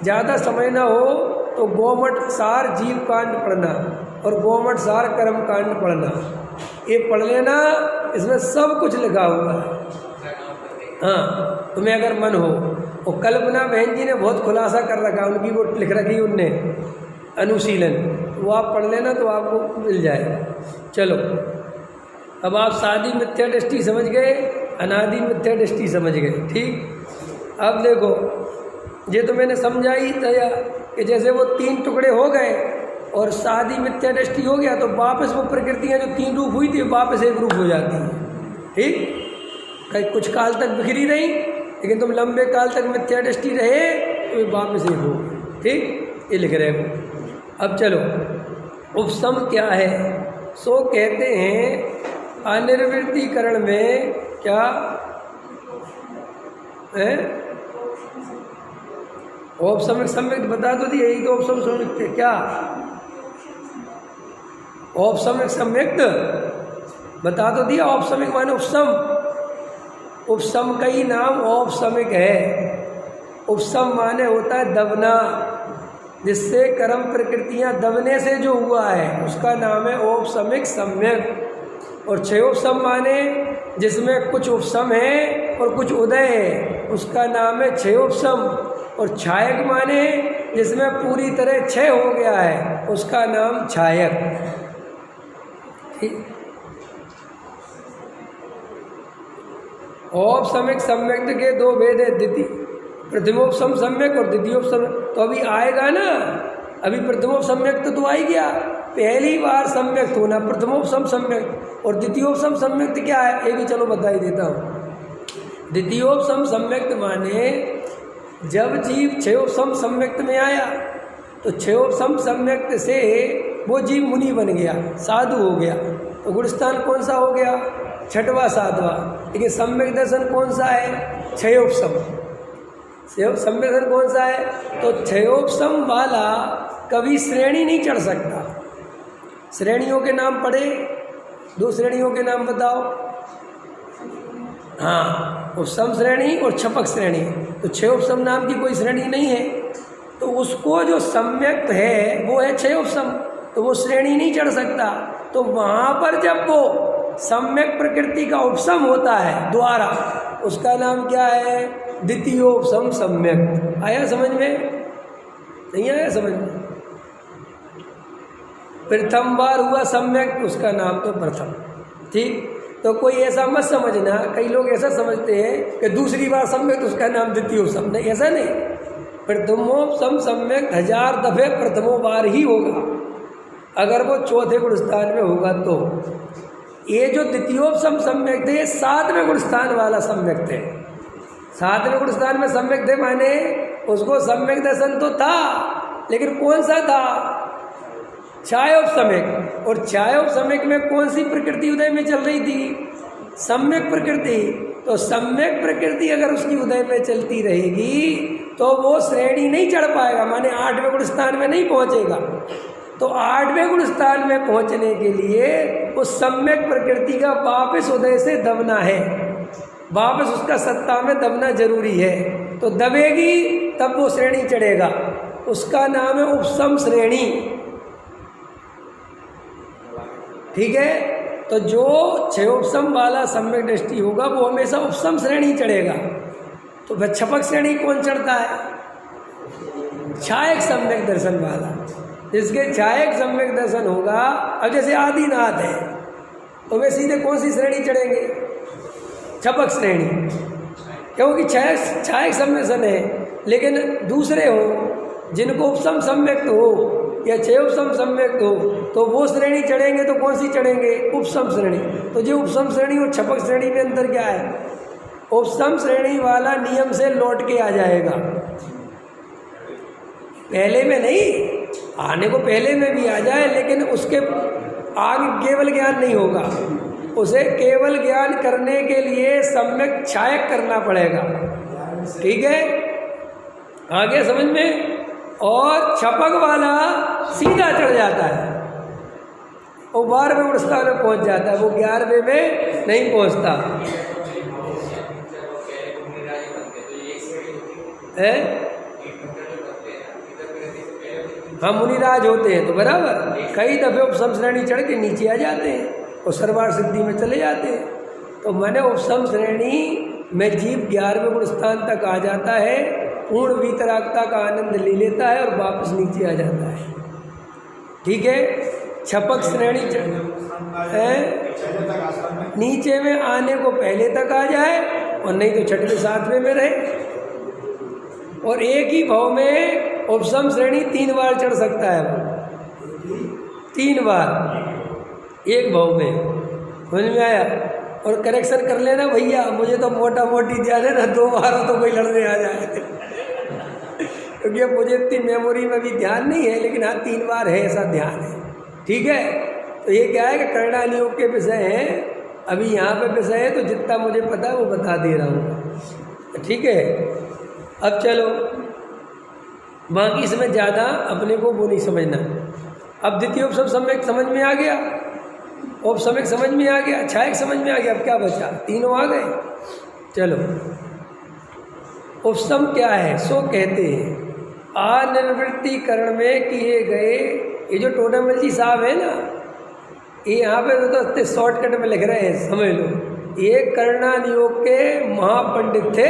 [SPEAKER 1] ज़्यादा समय ना हो तो गोमठ सार जीव कांड पढ़ना और गोमठ सार कर्म कांड पढ़ना, ये पढ़ लेना, इसमें सब कुछ लिखा हुआ है। हाँ, तुम्हें अगर मन हो। और कल्पना बहन जी ने बहुत खुलासा कर रखा, उनकी वो लिख रखी उनने अनुशीलन, वो आप पढ़ लेना तो आपको मिल जाएगा। चलो, अब आप सादी मिथ्या दृष्टि समझ गए, अनादि मिथ्या दृष्टि समझ गए, ठीक। अब देखो, ये तो मैंने समझा ही था कि जैसे वो तीन टुकड़े हो गए और सादी मिथ्या दृष्टि हो गया तो वापस वो प्रकृतियाँ जो तीन रूप हुई थी वापस एक रूप हो जाती हैं, ठीक। कहीं कुछ काल तक बिखरी रही, लेकिन तुम लंबे काल तक मिथ्या दृष्टि रहे तो ये वापस एक हो, ठीक। ये लिख रहे हो। अब चलो, उपसम क्या है? सो कहते हैं अनिर्वृत्तीकरण में क्या है? औपसमिक सम्यक बता दो दी, यही तो औपसम सम्यक थे क्या? औपसमिक सम्यक बता तो दिया। औपसमिक माने उपसम, उपसम का ही नाम औपसमिक है। उपसम माने होता है दबना, जिससे कर्म प्रकृतियां दबने से जो हुआ है उसका नाम है औपसमिक सम्यक। और क्षयोपसम माने जिसमें कुछ उपसम है और कुछ उदय है, उसका नाम है क्षयोपसम। और छायक माने जिसमें पूरी तरह क्षय हो गया है, उसका नाम छायक, ठीक। औपसमिक सम्यक के दो भेद है, द्वितीय प्रथमोपसम सम्यक और द्वितीयोपसम। तो अभी आएगा ना, अभी प्रथमोपसम्यक तो आ ही गया, पहली बार सम्यक होना प्रथमोपसम सम्यक। और द्वितीयोपसम सम्यक क्या है, ये भी चलो बता ही देता हूँ। द्वितीयोपसम सम्यक माने जब जीव क्षयोपसम सम्यक्त में आया तो क्षयोपसम सम्यक्त से वो जीव मुनि बन गया, साधु हो गया। तो गुणस्थान कौन सा हो गया? छठवां सातवां। लेकिन सम्यक दर्शन कौन सा है? क्षयोपसम। सम्यक दर्शन कौन सा है? तो क्षयोपसम वाला कभी श्रेणी नहीं चढ़ सकता, श्रेणियों के नाम पढ़े, 2 श्रेणियों के नाम बताओ। हाँ, उपसम श्रेणी और छपक श्रेणी। तो 6 उपसम नाम की कोई श्रेणी नहीं है, तो उसको जो सम्यक्त है वो है 6 उपसम, तो वो श्रेणी नहीं चढ़ सकता। तो वहाँ पर जब वो सम्यक प्रकृति का उपसम होता है द्वारा, उसका नाम क्या है? द्वितीयोपसम सम्यक। आया समझ में? नहीं आया समझ में? प्रथम बार हुआ सम्यक, उसका नाम तो प्रथम। ठीक, तो कोई ऐसा मत समझना, कई लोग ऐसा समझते हैं कि दूसरी बार सम्यक तो उसका नाम द्वितीयोपसम। नहीं, ऐसा नहीं। प्रथमोपसम सम्यक 1000 दफे प्रथमों बार ही होगा, अगर वो चौथे गुण स्थान में होगा तो। ये जो द्वितीयोपसम सम्यक थे, ये 7वें गुण स्थान वाला सम्यक थे। 7वें गुण स्थान में सम्यक थे, माने उसको सम्यक दर्शन तो था, लेकिन कौन सा था? छायोपसमयक। और छायोपसमयक में कौन सी प्रकृति उदय में चल रही थी? सम्यक प्रकृति। तो सम्यक प्रकृति अगर उसकी उदय में चलती रहेगी तो वो श्रेणी नहीं चढ़ पाएगा, माने 8वें गुण स्थान में नहीं पहुंचेगा। तो 8वें गुण स्थान में पहुंचने के लिए उस सम्यक प्रकृति का वापस उदय से दबना है, वापस उसका सत्ता में दबना जरूरी है। तो दबेगी तब वो श्रेणी चढ़ेगा, उसका नाम है उपसम श्रेणी। ठीक है, तो जो 6 उपसम वाला सम्यक दृष्टि होगा वो हमेशा उपसम श्रेणी चढ़ेगा। तो वह छपक श्रेणी कौन चढ़ता है? छायक सम्यक दर्शन वाला। जिसके छायक सम्यक दर्शन होगा, अब जैसे आदिनाथ है तो वे सीधे कौन सी श्रेणी चढ़ेंगे? छपक श्रेणी, क्योंकि छायक सम्यक है। लेकिन दूसरे हो जिनको उपसम सम्यक हो या 6 उपसम सम्यक हो, तो वो श्रेणी चढ़ेंगे तो कौन सी चढ़ेंगे? उपसम श्रेणी। तो जो उपसम श्रेणी और छपक श्रेणी में अंतर क्या है? उपसम श्रेणी वाला नियम से लौट के आ जाएगा, पहले में नहीं। आने को पहले में भी आ जाए, लेकिन उसके आगे केवल ज्ञान नहीं होगा। उसे केवल ज्ञान करने के लिए सम्यक छायक करना पड़ेगा। ठीक है, आगे समझ में? और छपक वाला सीधा चढ़ जाता है, वो 12वें गुण स्थान में पहुंच जाता है, वो 11वें में नहीं पहुंचता है। हाँ, मुनिराज होते हैं तो बराबर कई दफे उपसम श्रेणी चढ़ के नीचे आ जाते हैं और सर्वार सिद्धि में चले जाते हैं। तो मैंने उपसम श्रेणी में जीव 11वें गुण स्थान तक आ जाता है, पूर्ण वीतरागता का आनंद ले लेता है और वापस नीचे आ जाता है। ठीक है, छपक श्रेणी है नीचे में आने को पहले तक आ जाए, और नहीं तो 6वें 7वें में रहे। और एक ही भाव में उपसम श्रेणी 3 बार चढ़ सकता है, वो 3 बार एक भाव में। समझ में आया? और करेक्शन कर लेना भैया, मुझे तो मोटा मोटी ध्यान है ना, 2 बार तो कोई लड़ने आ जाए क्योंकि अब मुझे इतनी मेमोरी में भी ध्यान नहीं है, लेकिन हाँ 3 बार है ऐसा ध्यान है। ठीक है, तो ये क्या है कि कर्णालियोग के विषय हैं, अभी यहाँ पे विषय है, तो जितना मुझे पता है वो बता दे रहा हूँ। ठीक है, अब चलो बाकी इसमें ज़्यादा अपने को वो नहीं समझना। अब द्वितीय उपसम सम्यक समझ में आ गया, उपसमयक समझ में आ गया, छायक समझ में आ गया, अब क्या बचा? तीनों आ गए। चलो, उपसम क्या है? सो कहते हैं अनिर्वृत्तीकरण में किए गए। ये जो टोडामल जी साहब है ना, ये यहाँ पे तो इतने शॉर्टकट में लिख रहे हैं, समझ लो। ये कर्णानियोग के महापंडित थे।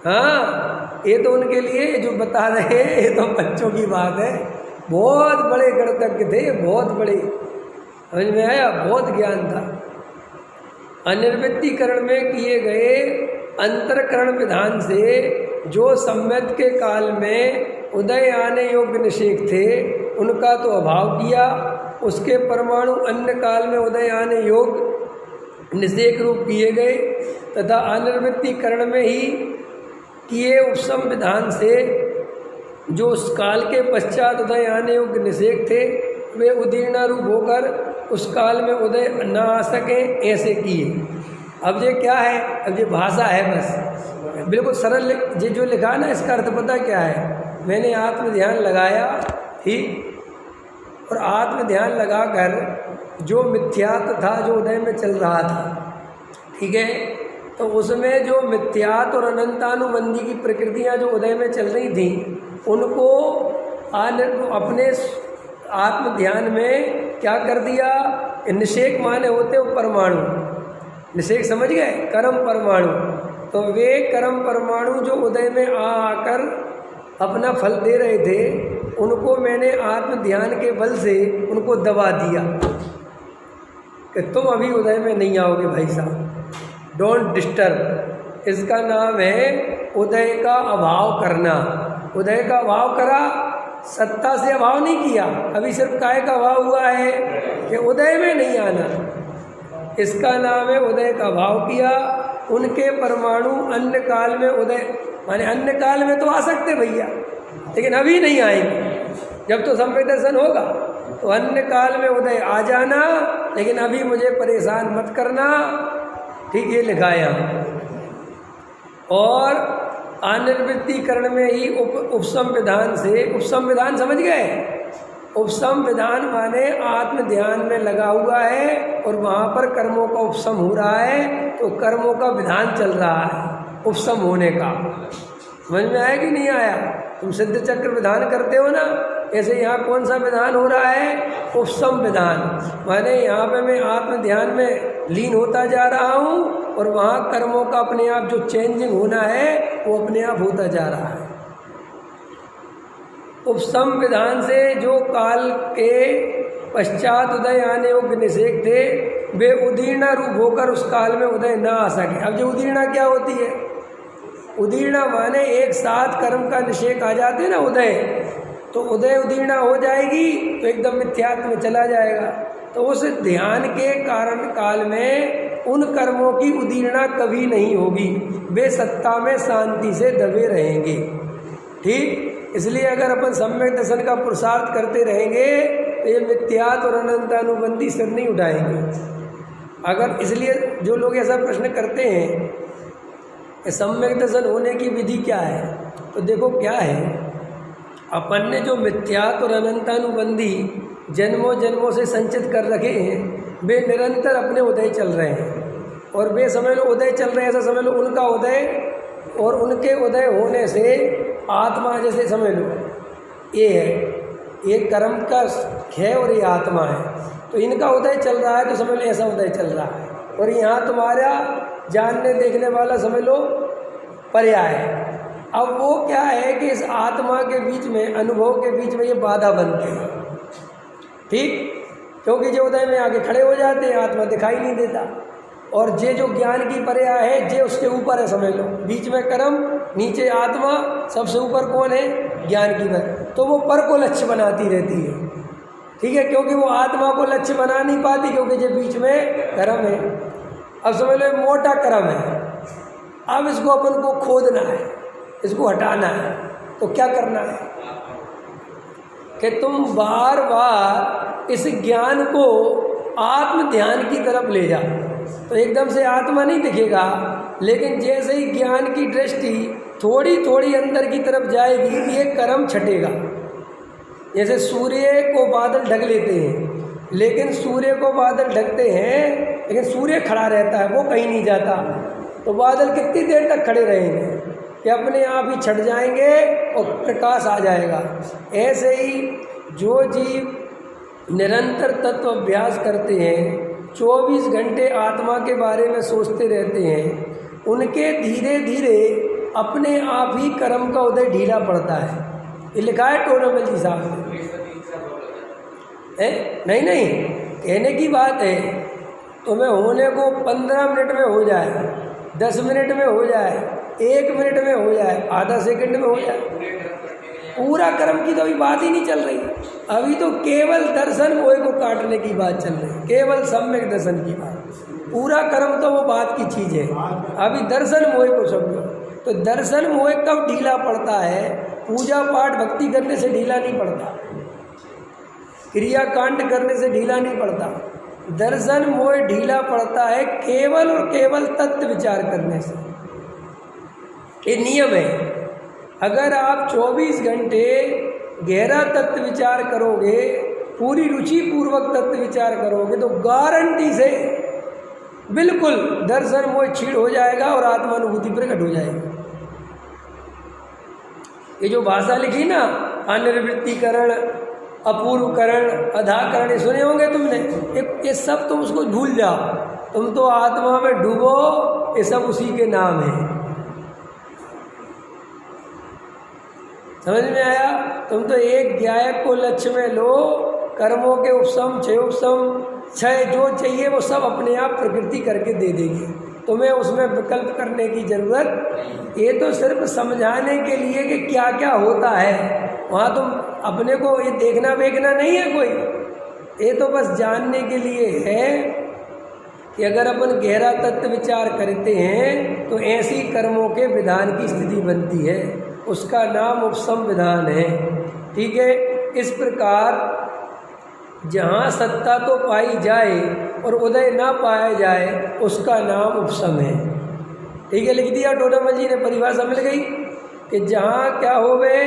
[SPEAKER 1] हाँ, ये तो उनके लिए जो बता रहे हैं ये तो बच्चों की बात है, बहुत बड़े गणतज्ञ थे, बहुत बड़े। समझ में आया? बहुत ज्ञान था। अनिर्वृत्तीकरण में किए गए अंतरकरण विधान से जो सम्यक के काल में उदय आने योग्य निषेक थे, उनका तो अभाव किया। उसके परमाणु अन्य काल में उदय आने योग्य निषेक रूप किए गए, तथा अनिर्वृत्तीकरण में ही किए उपसम विधान से जो उस काल के पश्चात उदय आने योग्य निषेक थे, वे उदीर्ण रूप होकर उस काल में उदय न आ सकें, ऐसे किए। अब ये क्या है? अब ये भाषा है, बस बिल्कुल सरल। ये जो लिखा ना, इसका अर्थ पता क्या है? मैंने आत्म ध्यान लगाया, ठीक, और आत्म ध्यान लगाकर जो मिथ्यात्व था जो उदय में चल रहा था, ठीक है, तो उसमें जो मिथ्यात्व और अनंतानुबंधी की प्रकृतियाँ जो उदय में चल रही थी उनको अपने आत्म ध्यान में क्या कर दिया, निषेक माने होते वो परमाणु, निषेक समझ गए, कर्म परमाणु, तो वे कर्म परमाणु जो उदय में आकर अपना फल दे रहे थे उनको मैंने आत्म ध्यान के बल से उनको दबा दिया कि तुम अभी उदय में नहीं आओगे भाई साहब, डोंट डिस्टर्ब। इसका नाम है उदय का अभाव करना। उदय का अभाव करा, सत्ता से अभाव नहीं किया, अभी सिर्फ काय का अभाव हुआ है कि उदय में नहीं आना, इसका नाम है उदय का अभाव किया। उनके परमाणु अन्य काल में उदय माने अन्य काल में तो आ सकते भैया, लेकिन अभी नहीं आएंगे। जब तो सम्यक दर्शन होगा तो अन्य काल में उदय आ जाना, लेकिन अभी मुझे परेशान मत करना, ठीक है, लिखा यहाँ। और अनिर्वृत्तिकरण में ही उपसम विधान से, उपसम विधान समझ गए, उपसम विधान माने आत्म ध्यान में लगा हुआ है और वहाँ पर कर्मों का उपसम हो रहा है, तो कर्मों का विधान चल रहा है उपसम होने का। समझ में आया कि नहीं आया? तुम सिद्ध चक्र विधान करते हो ना, ऐसे यहाँ कौन सा विधान हो रहा है? उपसम विधान, माने यहाँ पे मैं आत्म ध्यान में लीन होता जा रहा हूँ और वहाँ कर्मों का अपने आप जो चेंजिंग होना है वो अपने आप होता जा रहा है। उपसम विधान से जो काल के पश्चात उदय आने योग्य निषेक थे वे उदीर्णा रूप होकर उस काल में उदय ना आ सके। अब जो उदीर्णा क्या होती है? उदीर्णा माने एक साथ कर्म का निषेक आ जाते ना उदय, तो उदय उदीर्णा हो जाएगी तो एकदम मिथ्यात्व में चला जाएगा। तो उस ध्यान के कारण काल में उन कर्मों की उदीर्णा कभी नहीं होगी, वे सत्ता में शांति से दबे रहेंगे। ठीक, इसलिए अगर अपन सम्यक दर्शन का पुरुषार्थ करते रहेंगे तो ये मिथ्यात्व और अनंतानुबंधी सिर नहीं उठाएंगे। अगर इसलिए जो लोग ऐसा प्रश्न करते हैं कि सम्यक दर्शन होने की विधि क्या है, तो देखो क्या है, अपन ने जो मिथ्यात्व और अनंतानुबंधी जन्मों जन्मों से संचित कर रखे हैं वे निरंतर अपने उदय चल रहे हैं। और वे समझ लो उदय चल रहे हैं, ऐसा समझ लो उनका उदय और उनके उदय होने से आत्मा, जैसे समझ लो ये है, ये कर्म का है और ये आत्मा है, तो इनका उदय चल रहा है तो समझ लो ऐसा उदय चल रहा है। और यहाँ तुम्हारा जानने देखने वाला समझ लो पर्याय है। अब वो क्या है कि इस आत्मा के बीच में, अनुभव के बीच में ये बाधा बनते हैं। ठीक, क्योंकि जो उदय में आगे खड़े हो जाते हैं आत्मा दिखाई नहीं देता, और जे जो ज्ञान की पर्याय है जे उसके ऊपर है, समझ लो बीच में कर्म, नीचे आत्मा, सबसे ऊपर कौन है? ज्ञान की पर। तो वो पर को लक्ष्य बनाती रहती है, ठीक है, क्योंकि वो आत्मा को लक्ष्य बना नहीं पाती, क्योंकि जो बीच में कर्म है। अब समझ लो मोटा कर्म है, अब इसको अपन को खोदना है, इसको हटाना है, तो क्या करना है कि तुम बार बार इस ज्ञान को आत्म ध्यान की तरफ ले जाओ। तो एकदम से आत्मा नहीं दिखेगा, लेकिन जैसे ही ज्ञान की दृष्टि थोड़ी थोड़ी अंदर की तरफ जाएगी ये कर्म छटेगा। जैसे सूर्य को बादल ढक लेते हैं, लेकिन सूर्य को बादल ढकते हैं लेकिन सूर्य खड़ा रहता है, वो कहीं नहीं जाता, तो बादल कितनी देर तक खड़े रहेंगे कि अपने आप ही छट जाएंगे और प्रकाश आ जाएगा। ऐसे ही जो जीव निरंतर तत्व अभ्यास करते हैं, 24 घंटे आत्मा के बारे में सोचते रहते हैं, उनके धीरे धीरे अपने आप ही कर्म का उदय ढीला पड़ता है। ये लिखा है टोनामल जी साहब ने। नहीं, कहने की बात है, तुम्हें होने को 15 मिनट में हो जाए, 10 मिनट में हो जाए, 1 मिनट में हो जाए, आधा सेकंड में हो जाए, पूरा कर्म की तो अभी बात ही नहीं चल रही। अभी तो केवल दर्शन मोह को काटने की बात चल रही है, केवल सम्यक दर्शन की बात। पूरा कर्म तो वो बात की चीज़ है, अभी दर्शन मोह को समझो। तो दर्शन मोह कब ढीला पड़ता है? पूजा पाठ भक्ति करने से ढीला नहीं पड़ता, क्रियाकांड करने से ढीला नहीं पड़ता। दर्शन मोह ढीला पड़ता है केवल और केवल तत्व विचार करने से। ये नियम है। अगर आप 24 घंटे गहरा तत्व विचार करोगे पूरी रुचि पूर्वक तत्व विचार करोगे तो गारंटी से बिल्कुल दर्शन मोह छीड़ हो जाएगा और आत्मानुभूति प्रकट हो जाएगी। ये जो भाषा लिखी ना, अनिर्वृत्तिकरण, अपूर्वकरण, अधाकरण, ये सुने होंगे तुमने। ये सब तुम उसको भूल जाओ, तुम तो आत्मा में डूबो, ये सब उसी के नाम है। समझ में आया? तुम तो एक ज्ञायक को लक्ष्य में लो, कर्मों के उपशम, क्षयोपशम, क्षय जो चाहिए वो सब अपने आप प्रकृति करके दे देगी, तुम्हें उसमें विकल्प करने की जरूरत। ये तो सिर्फ समझाने के लिए कि क्या क्या होता है, वहाँ तुम अपने को ये देखना वेखना नहीं है कोई, ये तो बस जानने के लिए है कि अगर अपन गहरा तत्व विचार करते हैं तो ऐसी कर्मों के विधान की स्थिति बनती है, उसका नाम उपशम विधान है। ठीक है, इस प्रकार जहाँ सत्ता तो पाई जाए और उदय ना पाया जाए उसका नाम उपशम है। ठीक है, लिख दिया टोडामल जी ने, परिभाषा मिल गई कि जहाँ क्या होवे,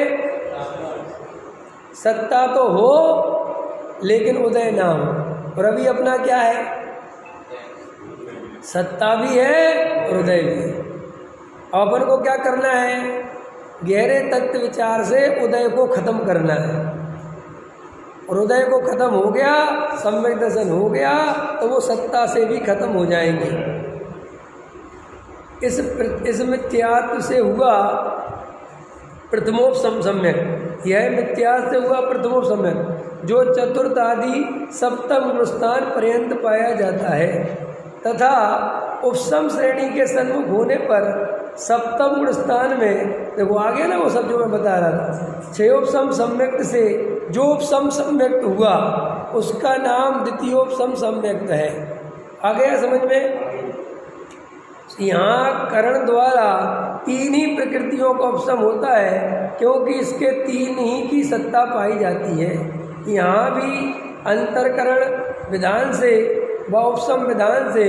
[SPEAKER 1] सत्ता तो हो लेकिन उदय ना हो। और अभी अपना क्या है, सत्ता भी है और उदय भी है। अब अपन को क्या करना है, गहरे तत्व विचार से उदय को खत्म करना है, और उदय को खत्म हो गया, सम्यक दर्शन हो गया, तो वो सत्ता से भी खत्म हो जाएंगे। इस मिथ्यात्व से हुआ प्रथमोपशम सम्यक, यह मिथ्यात्व से हुआ प्रथमोपशम्यक जो चतुर्थ आदि सप्तम गुणस्थान पर्यंत पाया जाता है, तथा उपशम श्रेणी के सन्मुख होने पर सप्तम गुण स्थान में, देखो आगे ना वो सब जो मैं बता रहा था, क्षयोपशम सम्यक्त से जो उपशम सम्यक्त हुआ उसका नाम द्वितीयोपशम सम्यक्त है। आ गया समझ में? यहाँ करण द्वारा तीन ही प्रकृतियों का उपशम होता है, क्योंकि इसके तीन ही की सत्ता पाई जाती है। यहाँ भी अंतरकरण विधान से व उपशम विधान से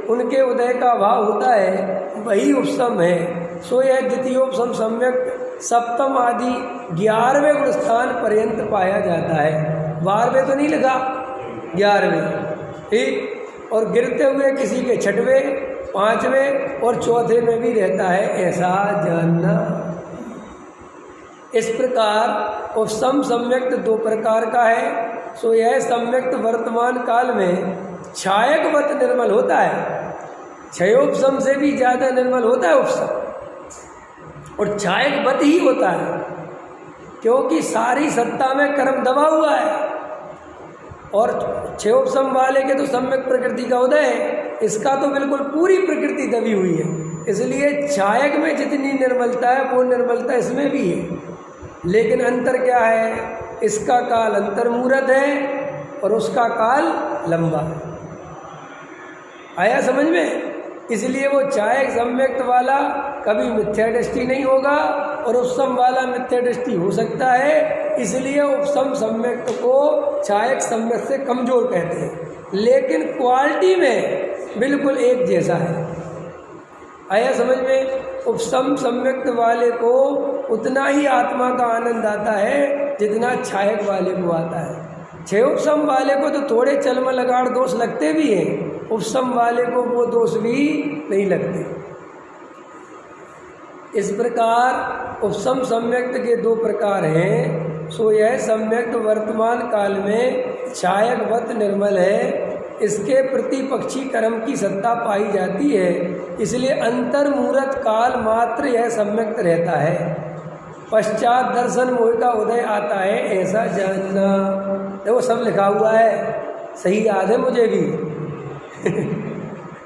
[SPEAKER 1] उनके उदय का भाव होता है, वही उपशम है। सो यह द्वितीयोपशम सम्यक सप्तम आदि 11वें गुण स्थान पर्यंत पाया जाता है। 12वें तो नहीं लगा, 11वें, ठीक। और गिरते हुए किसी के 6वें, 5वें और 4थे में भी रहता है, ऐसा जानना। इस प्रकार उपशम सम्यक्त दो प्रकार का है। सो यह सम्यक्त वर्तमान काल में छायकवत निर्मल होता है, क्षयोपशम से भी ज़्यादा निर्मल होता है उपशम, और छायकवत ही होता है, क्योंकि सारी सत्ता में कर्म दबा हुआ है। और क्षयोपशम वाले के तो सम्यक प्रकृति का उदय है, इसका तो बिल्कुल पूरी प्रकृति दबी हुई है। इसलिए छायक में जितनी निर्मलता है वो निर्मलता इसमें भी है, लेकिन अंतर क्या है, इसका काल अंतर्मूर्त है और उसका काल लंबा है। आया समझ में? इसलिए वो छायक सम्यक्त वाला कभी मिथ्या दृष्टि नहीं होगा और उपशम वाला मिथ्या दृष्टि हो सकता है, इसलिए उपशम सम्यक्त को छायक सम्यक्त से कमजोर कहते हैं, लेकिन क्वालिटी में बिल्कुल एक जैसा है। आया समझ में? उपशम सम्यक्त वाले को उतना ही आत्मा का आनंद आता है जितना छायक वाले को आता है। क्षयोपशम वाले को तो थोड़े चलम लगाड़ दोष लगते भी हैं, उपशम वाले को वो दोष भी नहीं लगते। इस प्रकार उपशम सम्यक्त के दो प्रकार हैं। सो यह सम्यक्त वर्तमान काल में छायकवत निर्मल है, इसके प्रतिपक्षी कर्म की सत्ता पाई जाती है, इसलिए अंतर्मूर्त काल मात्र यह सम्यक्त रहता है। पश्चात दर्शन मोह का उदय आता है, ऐसा जानना। देखो सब लिखा हुआ है, सही याद है मुझे भी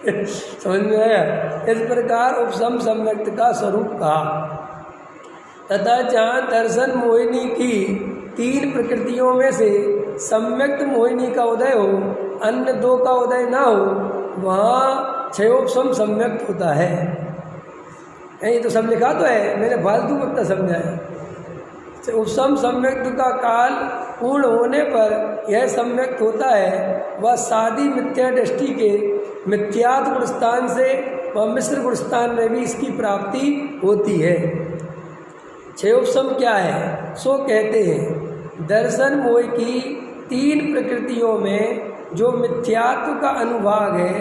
[SPEAKER 1] समझ में आया? इस प्रकार उपशम सम्यक्त का स्वरूप कहा। तथा जहाँ दर्शन मोहिनी की तीन प्रकृतियों में से सम्यक्त मोहिनी का उदय हो, अन्य दो का उदय ना हो, वहाँ क्षयोपशम सम्यक्त होता है। ये तो सब लिखा तो है, मैंने फालतू मत समझाया। उपशम सम्यक्त का काल पूर्ण होने पर यह सम्यक्त होता है, वह सादी मिथ्या दृष्टि के मिथ्यात्व गुणस्थान से व मिश्र गुणस्थान में भी इसकी प्राप्ति होती है। क्षयोपशम क्या है? सो कहते हैं दर्शन मोह की तीन प्रकृतियों में जो मिथ्यात्व का अनुभाग है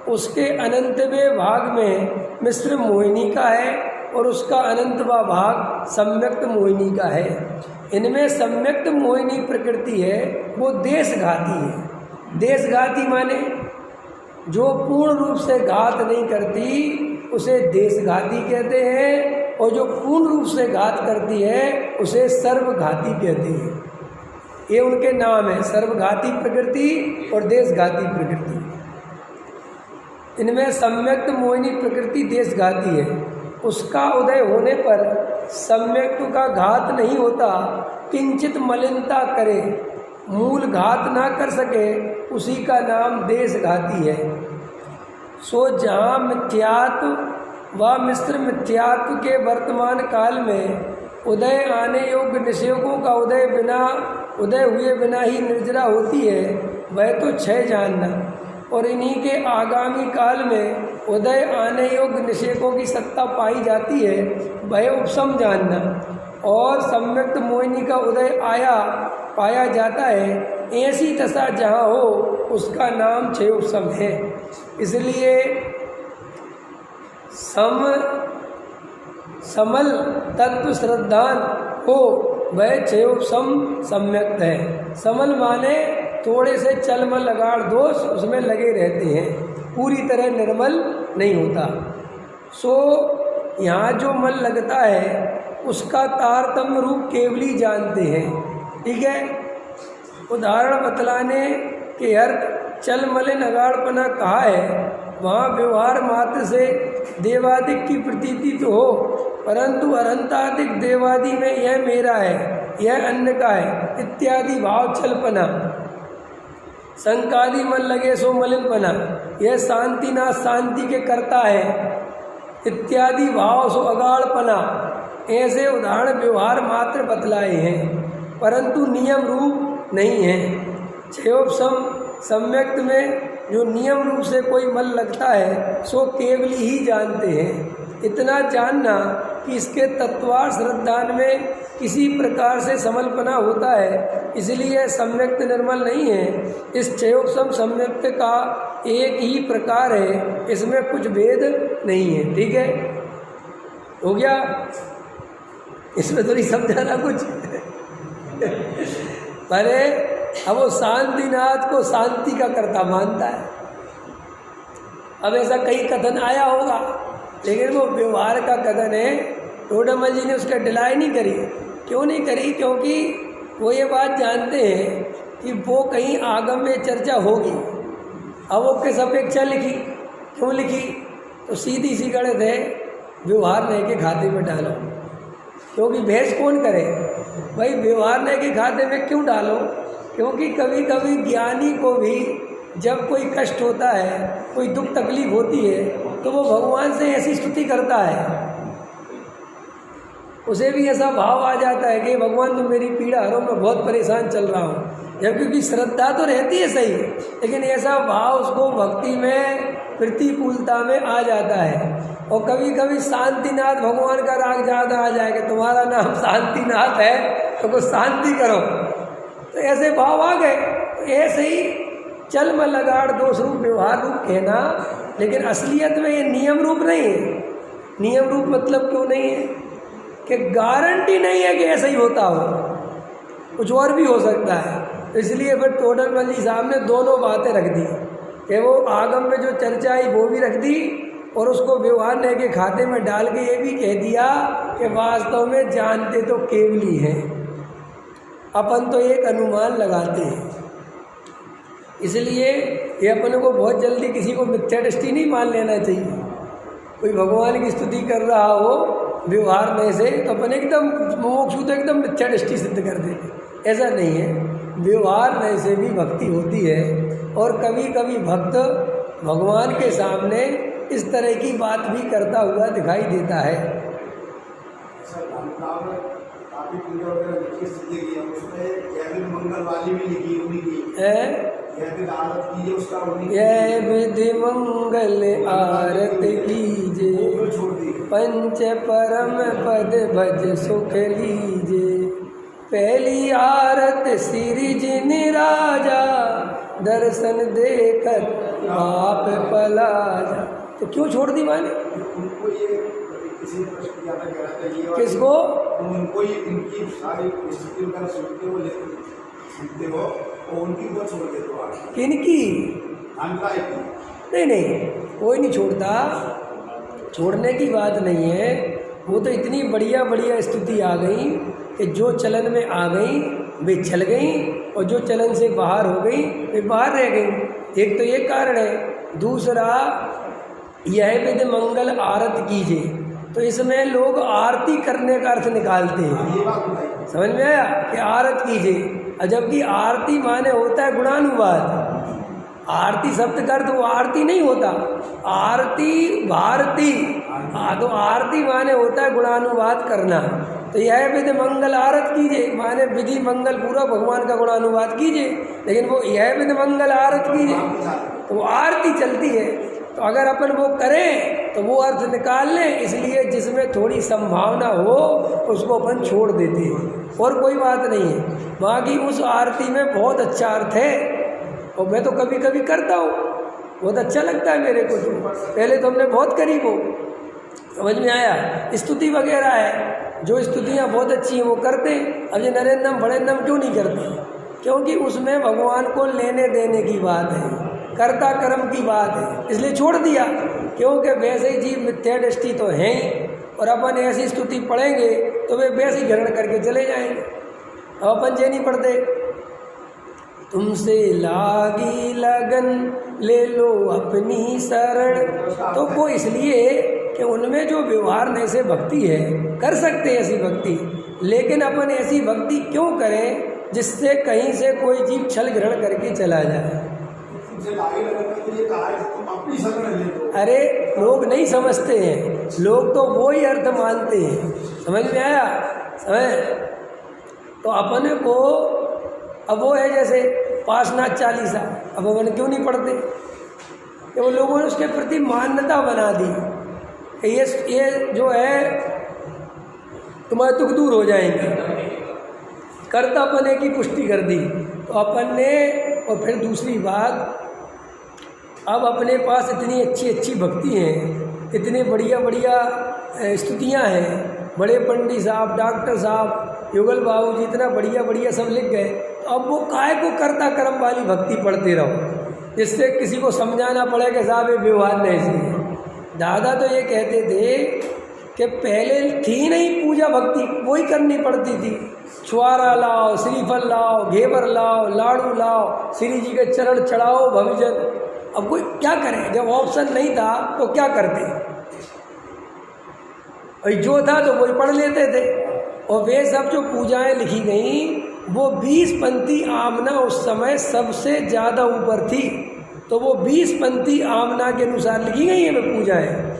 [SPEAKER 1] उसके अनंतवें भाग में मिश्र मोहिनी का है और उसका अनंतवा भाग सम्यक्त मोहिनी का है। इनमें सम्यक्त मोहिनी प्रकृति है वो देशघाती है। देशघाती माने जो पूर्ण रूप से घात नहीं करती उसे देशघाती कहते हैं, और जो पूर्ण रूप से घात करती है उसे सर्वघाती कहते हैं। ये उनके नाम है, सर्वघाती प्रकृति और देशघाती प्रकृति। इनमें सम्यक्त मोहिनी प्रकृति देशघाती है। उसका उदय होने पर सम्यक्त का घात नहीं होता, किंचित मलिनता करे, मूल घात ना कर सके, उसी का नाम देशघाती है। सो जहाँ मिथ्यात्व व मिश्र मिथ्यात्व के वर्तमान काल में उदय आने योग्य निषेकों का उदय हुए बिना ही निर्जरा होती है, वह तो क्षय जानना, और इन्हीं के आगामी काल में उदय आने योग्य निषेकों की सत्ता पाई जाती है, वह उपशम जानना, और सम्यक्त मोहिनी का उदय पाया जाता है, ऐसी दशा जहाँ हो उसका नाम क्षय उपशम है। इसलिए समल तत्व श्रद्धान हो वह क्षयोपशम सम्यक्त है। समल माने थोड़े से चलमल लगाड़ दोष उसमें लगे रहते हैं, पूरी तरह निर्मल नहीं होता। सो यहाँ जो मल लगता है उसका तारतम्य रूप केवली जानते हैं। ठीक है, उदाहरण बतलाने के अर्थ चल मलिन अगाड़पना कहा है, वहाँ व्यवहार मात्र से देवादिक की प्रतीति तो हो, परंतु अनंतादिक देवादि में यह मेरा है, यह अन्य का है इत्यादि भाव चलपना, संकादि मन लगे सो मलिनपना, यह शांति ना शांति के करता है इत्यादि भाव सो अगाड़पना, ऐसे उदाहरण व्यवहार मात्र बतलाए हैं, परंतु नियम रूप नहीं है। क्षयोपशम सम्यक्त में जो नियम रूप से कोई मल लगता है सो केवली ही जानते हैं। इतना जानना कि इसके तत्वार श्रद्धान में किसी प्रकार से समलपना होता है, इसलिए सम्यक्त निर्मल नहीं है। इस क्षयोपशम सम्यक्त का एक ही प्रकार है, इसमें कुछ भेद नहीं है। ठीक है, हो गया, इसमें थोड़ी समझाना कुछ अरे अब वो शांतिनाथ को शांति का कर्ता मानता है। अब ऐसा कई कथन आया होगा, लेकिन वो व्यवहार का कथन है। टोडरमल जी ने उसका डिलाई नहीं करी। क्यों नहीं करी? क्योंकि वो ये बात जानते हैं कि वो कहीं आगम में चर्चा होगी। अब वो किस अपेक्षा लिखी, क्यों लिखी? तो सीधी सी गणित है, व्यवहार नहीं के खाते में डालो। क्योंकि बहस कौन करे भाई, व्यवहार नहीं के खाते में क्यों डालो? क्योंकि कभी कभी ज्ञानी को भी जब कोई कष्ट होता है, कोई दुख तकलीफ होती है, तो वो भगवान से ऐसी स्तुति करता है, उसे भी ऐसा भाव आ जाता है कि भगवान तुम मेरी पीड़ा हरो, मैं बहुत परेशान चल रहा हूँ। जब क्योंकि श्रद्धा तो रहती है सही, लेकिन ऐसा भाव उसको भक्ति में प्रतिकूलता में आ जाता है। और कभी कभी शांतिनाथ भगवान का राग ज़्यादा आ जाएगा, तुम्हारा नाम शांतिनाथ है तो कुछ शांति करो, तो ऐसे भाव आ गए। तो ऐसे ही चल में लगाड़ दोष रूप व्यवहार रूप कहना, लेकिन असलियत में ये नियम रूप नहीं है। नियम रूप मतलब क्यों नहीं है कि गारंटी नहीं है कि ऐसा ही होता हो, कुछ और भी हो सकता है। इसलिए फिर टोडरमल जी साहब ने दोनों बातें रख दी कि वो आगम में जो चर्चा आई वो भी रख दी, और उसको व्यवहार नहीं के खाते में डाल के ये भी कह दिया कि वास्तव में जानते तो केवली हैं, अपन तो एक अनुमान लगाते हैं। इसलिए ये अपने को बहुत जल्दी किसी को मिथ्या दृष्टि नहीं मान लेना चाहिए। कोई भगवान की स्तुति कर रहा हो व्यवहार में से, तो अपन एकदम मोक्षु तो एकदम मिथ्या दृष्टि सिद्ध कर देते। ऐसा नहीं है, व्यवहार में से भी भक्ति होती है, और कभी कभी भक्त भगवान के सामने इस तरह की बात भी करता हुआ दिखाई देता है। यह विधि मंगल आरत कीजे, पंच परम पद भज सुख लीजे। पहली आरत श्री जिन राजा, दर्शन देखत आप पला जा। तो क्यों छोड़ दी माने?
[SPEAKER 2] उनको ये किसी ने प्रश्न किया था, कह रहा था ये
[SPEAKER 1] किसको?
[SPEAKER 2] उनको ये इनकी सारी स्थिति वगैरह सुनते हो, लेकिन सुनते हो और उनकी बात छोड़ देते हो आप।
[SPEAKER 1] किनकी?
[SPEAKER 2] जानकारी
[SPEAKER 1] नहीं नहीं, कोई नहीं छोड़ता, छोड़ने की बात नहीं है। वो तो इतनी बढ़िया बढ़िया स्तुति आ गई कि जो चलन में आ गई वे चल गई, और जो चलन से बाहर हो गई वे बाहर रह गई। एक तो ये कारण है। दूसरा, यह विध मंगल आरत कीजिए, तो इसमें लोग आरती करने का अर्थ निकालते हैं। समझ में आया कि आरत कीजिए, और जबकि आरती माने होता है गुणानुवाद। आरती शब्द का अर्थ वो आरती नहीं होता, आरती भारती। तो आरती माने होता है गुणानुवाद करना। तो यह विधि मंगल आरत कीजिए माने विधि मंगल पूरा भगवान का गुणानुवाद कीजिए, लेकिन वो यह विधि मंगल आरत कीजिए तो वो आरती चलती है। तो अगर अपन वो करें तो वो अर्थ निकाल लें, इसलिए जिसमें थोड़ी संभावना हो उसको अपन छोड़ देते हैं, और कोई बात नहीं है। बाकी उस आरती में बहुत अच्छा अर्थ है, और मैं तो कभी कभी करता हूँ, बहुत अच्छा लगता है मेरे को। तो पहले तो हमने बहुत करी वो, समझ में आया। स्तुति वगैरह है, जो स्तुतियाँ बहुत अच्छी हैं वो करते। अब ये नरेंद्रम भड़ेंद्रम क्यों नहीं करते? क्योंकि उसमें भगवान को लेने देने की बात है, कर्ता कर्म की बात है, इसलिए छोड़ दिया। क्योंकि वैसे ही जीव मिथ्या दृष्टि तो हैं ही, और अपन ऐसी स्तुति पढ़ेंगे तो वे वैसे ही ग्रहण करके चले जाएंगे। अब अपन ये नहीं पढ़ते, तुमसे लागी लगन ले लो अपनी शरण, तो वो इसलिए कि उनमें जो व्यवहार से भक्ति है, कर सकते हैं ऐसी भक्ति, लेकिन अपन ऐसी भक्ति क्यों करें जिससे कहीं से कोई जीव छल ग्रहण करके चला जाए। अरे लोग नहीं समझते हैं, लोग तो वो ही अर्थ मानते हैं। समझ में आया? तो अपने को अब वो है जैसे पार्श्वनाथ चालीसा, अब अपन क्यों नहीं पढ़ते? कि वो लोगों ने उसके प्रति मान्यता बना दी कि ये जो है तुम्हारे दुख दूर हो जाएंगे, कर्तापने की पुष्टि कर दी। तो अपन ने, और फिर दूसरी बात, अब अपने पास इतनी अच्छी अच्छी भक्ति हैं, इतने बढ़िया बढ़िया स्तुतियाँ हैं, बड़े पंडित साहब, डॉक्टर साहब, युगल बाबू जी इतना बढ़िया बढ़िया सब लिख गए। तो अब वो काय को कर्ता कर्म वाली भक्ति पढ़ते रहो, जिससे किसी को समझाना पड़े कि साहब ये व्यवहार नहीं सही है। दादा तो ये कहते थे कि पहले थी नहीं पूजा भक्ति, वही करनी पड़ती थी। छुआरा लाओ, श्रीफल लाओ, घेवर लाओ, लाड़ू लाओ, श्री जी के चरण चढ़ाओ, भविजन। अब कोई क्या करे, जब ऑप्शन नहीं था तो क्या करते? और जो था तो वही पढ़ लेते थे। और वे सब जो पूजाएं लिखी गई वो 20 पंक्ति आमना उस समय सबसे ज़्यादा ऊपर थी, तो वो 20 पंक्ति आमना के अनुसार लिखी गई है वे पूजाएं।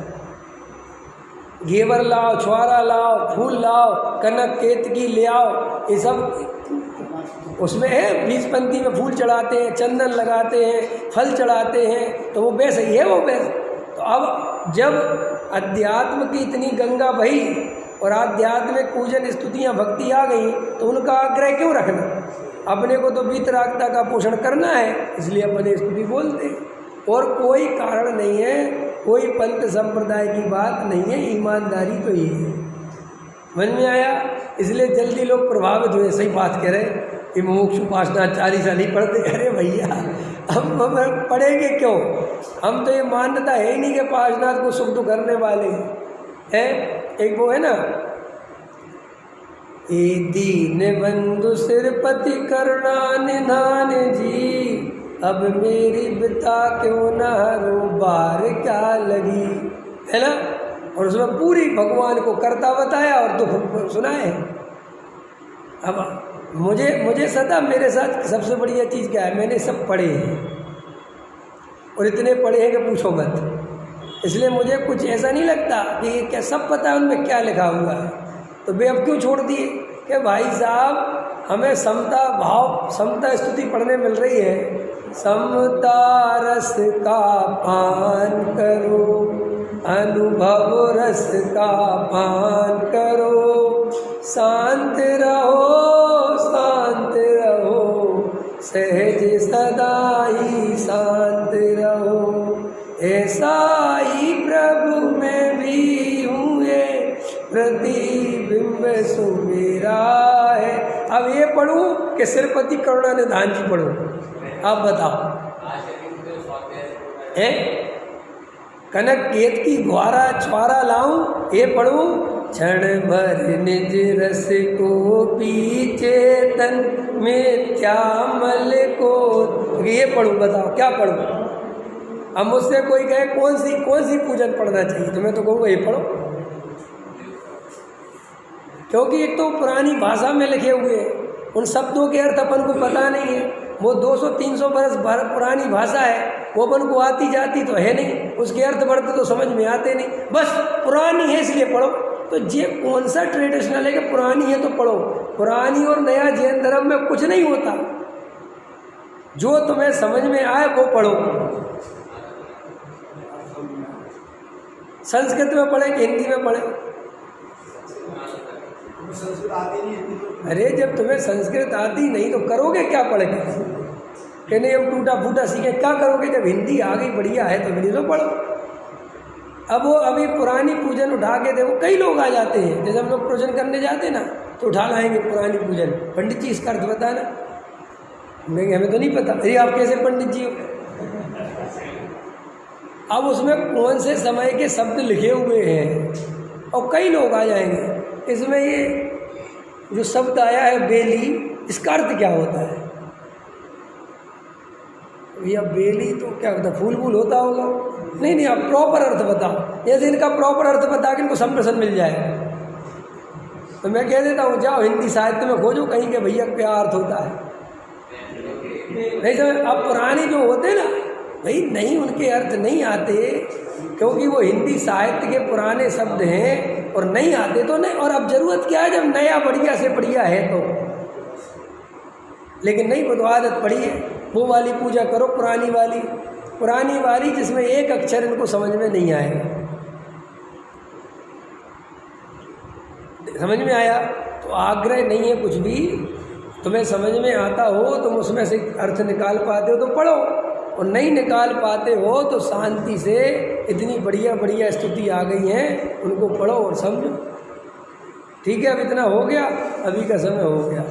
[SPEAKER 1] घेवर लाओ, छुआरा लाओ, फूल लाओ, कनक केतकी ले आओ, ये सब उसमें है। 20 पंक्ति में फूल चढ़ाते हैं, चंदन लगाते हैं, फल चढ़ाते हैं, तो वो वैसे ही है वो वैसे। तो अब जब अध्यात्म की इतनी गंगा बही और आध्यात्मिक पूजन स्तुतियाँ भक्ति आ गई, तो उनका आग्रह क्यों रखना? अपने को तो वीतरागता का पोषण करना है, इसलिए अपने स्तुति बोलते हैं, और कोई कारण नहीं है, कोई पंथ संप्रदाय की बात नहीं है, ईमानदारी तो ये है। मन में आया? इसलिए जल्दी लोग प्रभावित हुए। सही बात कह रहे, ये मुमुक्षु पार्श्वनाथ चालीसा नहीं पढ़ते। अरे भैया, हम पढ़ेंगे क्यों? हम तो ये मान्यता है ही नहीं कि पार्श्वनाथ को सुख दुख करने वाले हैं। एक वो है ना, ए दीन बंधु सिरपति करुणा निधान जी, अब मेरी बिता क्यों न रो बार क्या लगी, है ना। और उसमें पूरी भगवान को कर्ता बताया और दुख सुनाए। अब मुझे सदा मेरे साथ सबसे बढ़िया चीज़ क्या है, मैंने सब पढ़े हैं, और इतने पढ़े हैं कि पूछो मत। इसलिए मुझे कुछ ऐसा नहीं लगता कि ये क्या सब पता है उनमें क्या लिखा हुआ है। तो वे अब क्यों छोड़ दिए कि भाई साहब हमें समता भाव, समता स्तुति पढ़ने मिल रही है। समता रस का पान करो, अनुभव रस का पान करो, शांत रहो ऐसा ही प्रभु मैं भी हूँ, ये प्रतिबिंब सो मेरा है। अब ये पढ़ूं कि श्रीपति करुणानिधान जी पढ़ूं? आप बताओ। है कनक केत की ग्वारा छुआरा लाऊं, ये पढ़ूं? क्षण भर निज रस को पीछे तन मिथ्यामल को, ये पढ़ूं? बताओ क्या पढ़ूं? अब मुझसे कोई कहे कौन सी पूजन पढ़ना चाहिए, तो मैं तो कहूँगा ये पढ़ो, क्योंकि एक तो पुरानी भाषा में लिखे हुए हैं, उन शब्दों के अर्थ अपन को पता नहीं है। वो 200-300 बरस पुरानी भाषा है, वो अपन को आती जाती तो है नहीं, उसके अर्थ बढ़ते तो समझ में आते नहीं, बस पुरानी है इसलिए पढ़ो। तो ये कौन सा ट्रेडिशनल है कि पुरानी है तो पढ़ो? पुरानी और नया जैन धर्म में कुछ नहीं होता, जो तुम्हें समझ में आए वो पढ़ो। संस्कृत में पढ़े कि हिंदी में पढ़े?
[SPEAKER 2] संस्कृत आती नहीं, हिंदी तो।
[SPEAKER 1] अरे जब तुम्हें संस्कृत आती नहीं तो करोगे क्या पढ़ के? कि नहीं हम टूटा फूटा सीखे, क्या करोगे? जब हिंदी आ गई बढ़िया है तो हिंदी तो पढ़ो। अब वो अभी पुरानी पूजन उठा के देखो, कई लोग आ जाते हैं, जैसे हम लोग पूजन करने जाते ना तो उठा लाएंगे पुरानी पूजन, पंडित जी इसका अर्थ बताना। हमें तो नहीं पता। अरे आप कैसे पंडित जी हो? अब उसमें कौन से समय के शब्द लिखे हुए हैं, और कई लोग आ जाएंगे इसमें ये जो शब्द आया है बेली, इसका अर्थ क्या होता है? भैया बेली तो क्या होता है? फूल फूल होता होगा? नहीं, आप प्रॉपर अर्थ बताओ। जैसे इनका प्रॉपर अर्थ बता के इनको संप्रसन मिल जाए तो मैं कह देता हूँ जाओ हिंदी साहित्य में खोजो कहीं के भैया क्या अर्थ होता है। नहीं समझ? अब पुराने जो होते ना भाई, नहीं उनके अर्थ नहीं आते, क्योंकि वो हिंदी साहित्य के पुराने शब्द हैं और नहीं आते तो नहीं। और अब जरूरत क्या है जब नया बढ़िया से बढ़िया है तो, लेकिन नहीं, वो तो आदत पड़ी है, वो वाली पूजा करो पुरानी वाली जिसमें एक अक्षर इनको समझ में नहीं आएगा। समझ में आया? तो आग्रह नहीं है कुछ भी, तुम्हें समझ में आता हो तुम उसमें से अर्थ निकाल पाते हो तो पढ़ो, और नहीं निकाल पाते हो तो शांति से, इतनी बढ़िया स्तुति आ गई हैं उनको पढ़ो और समझो। ठीक है, अब इतना हो गया, अभी का समय हो गया।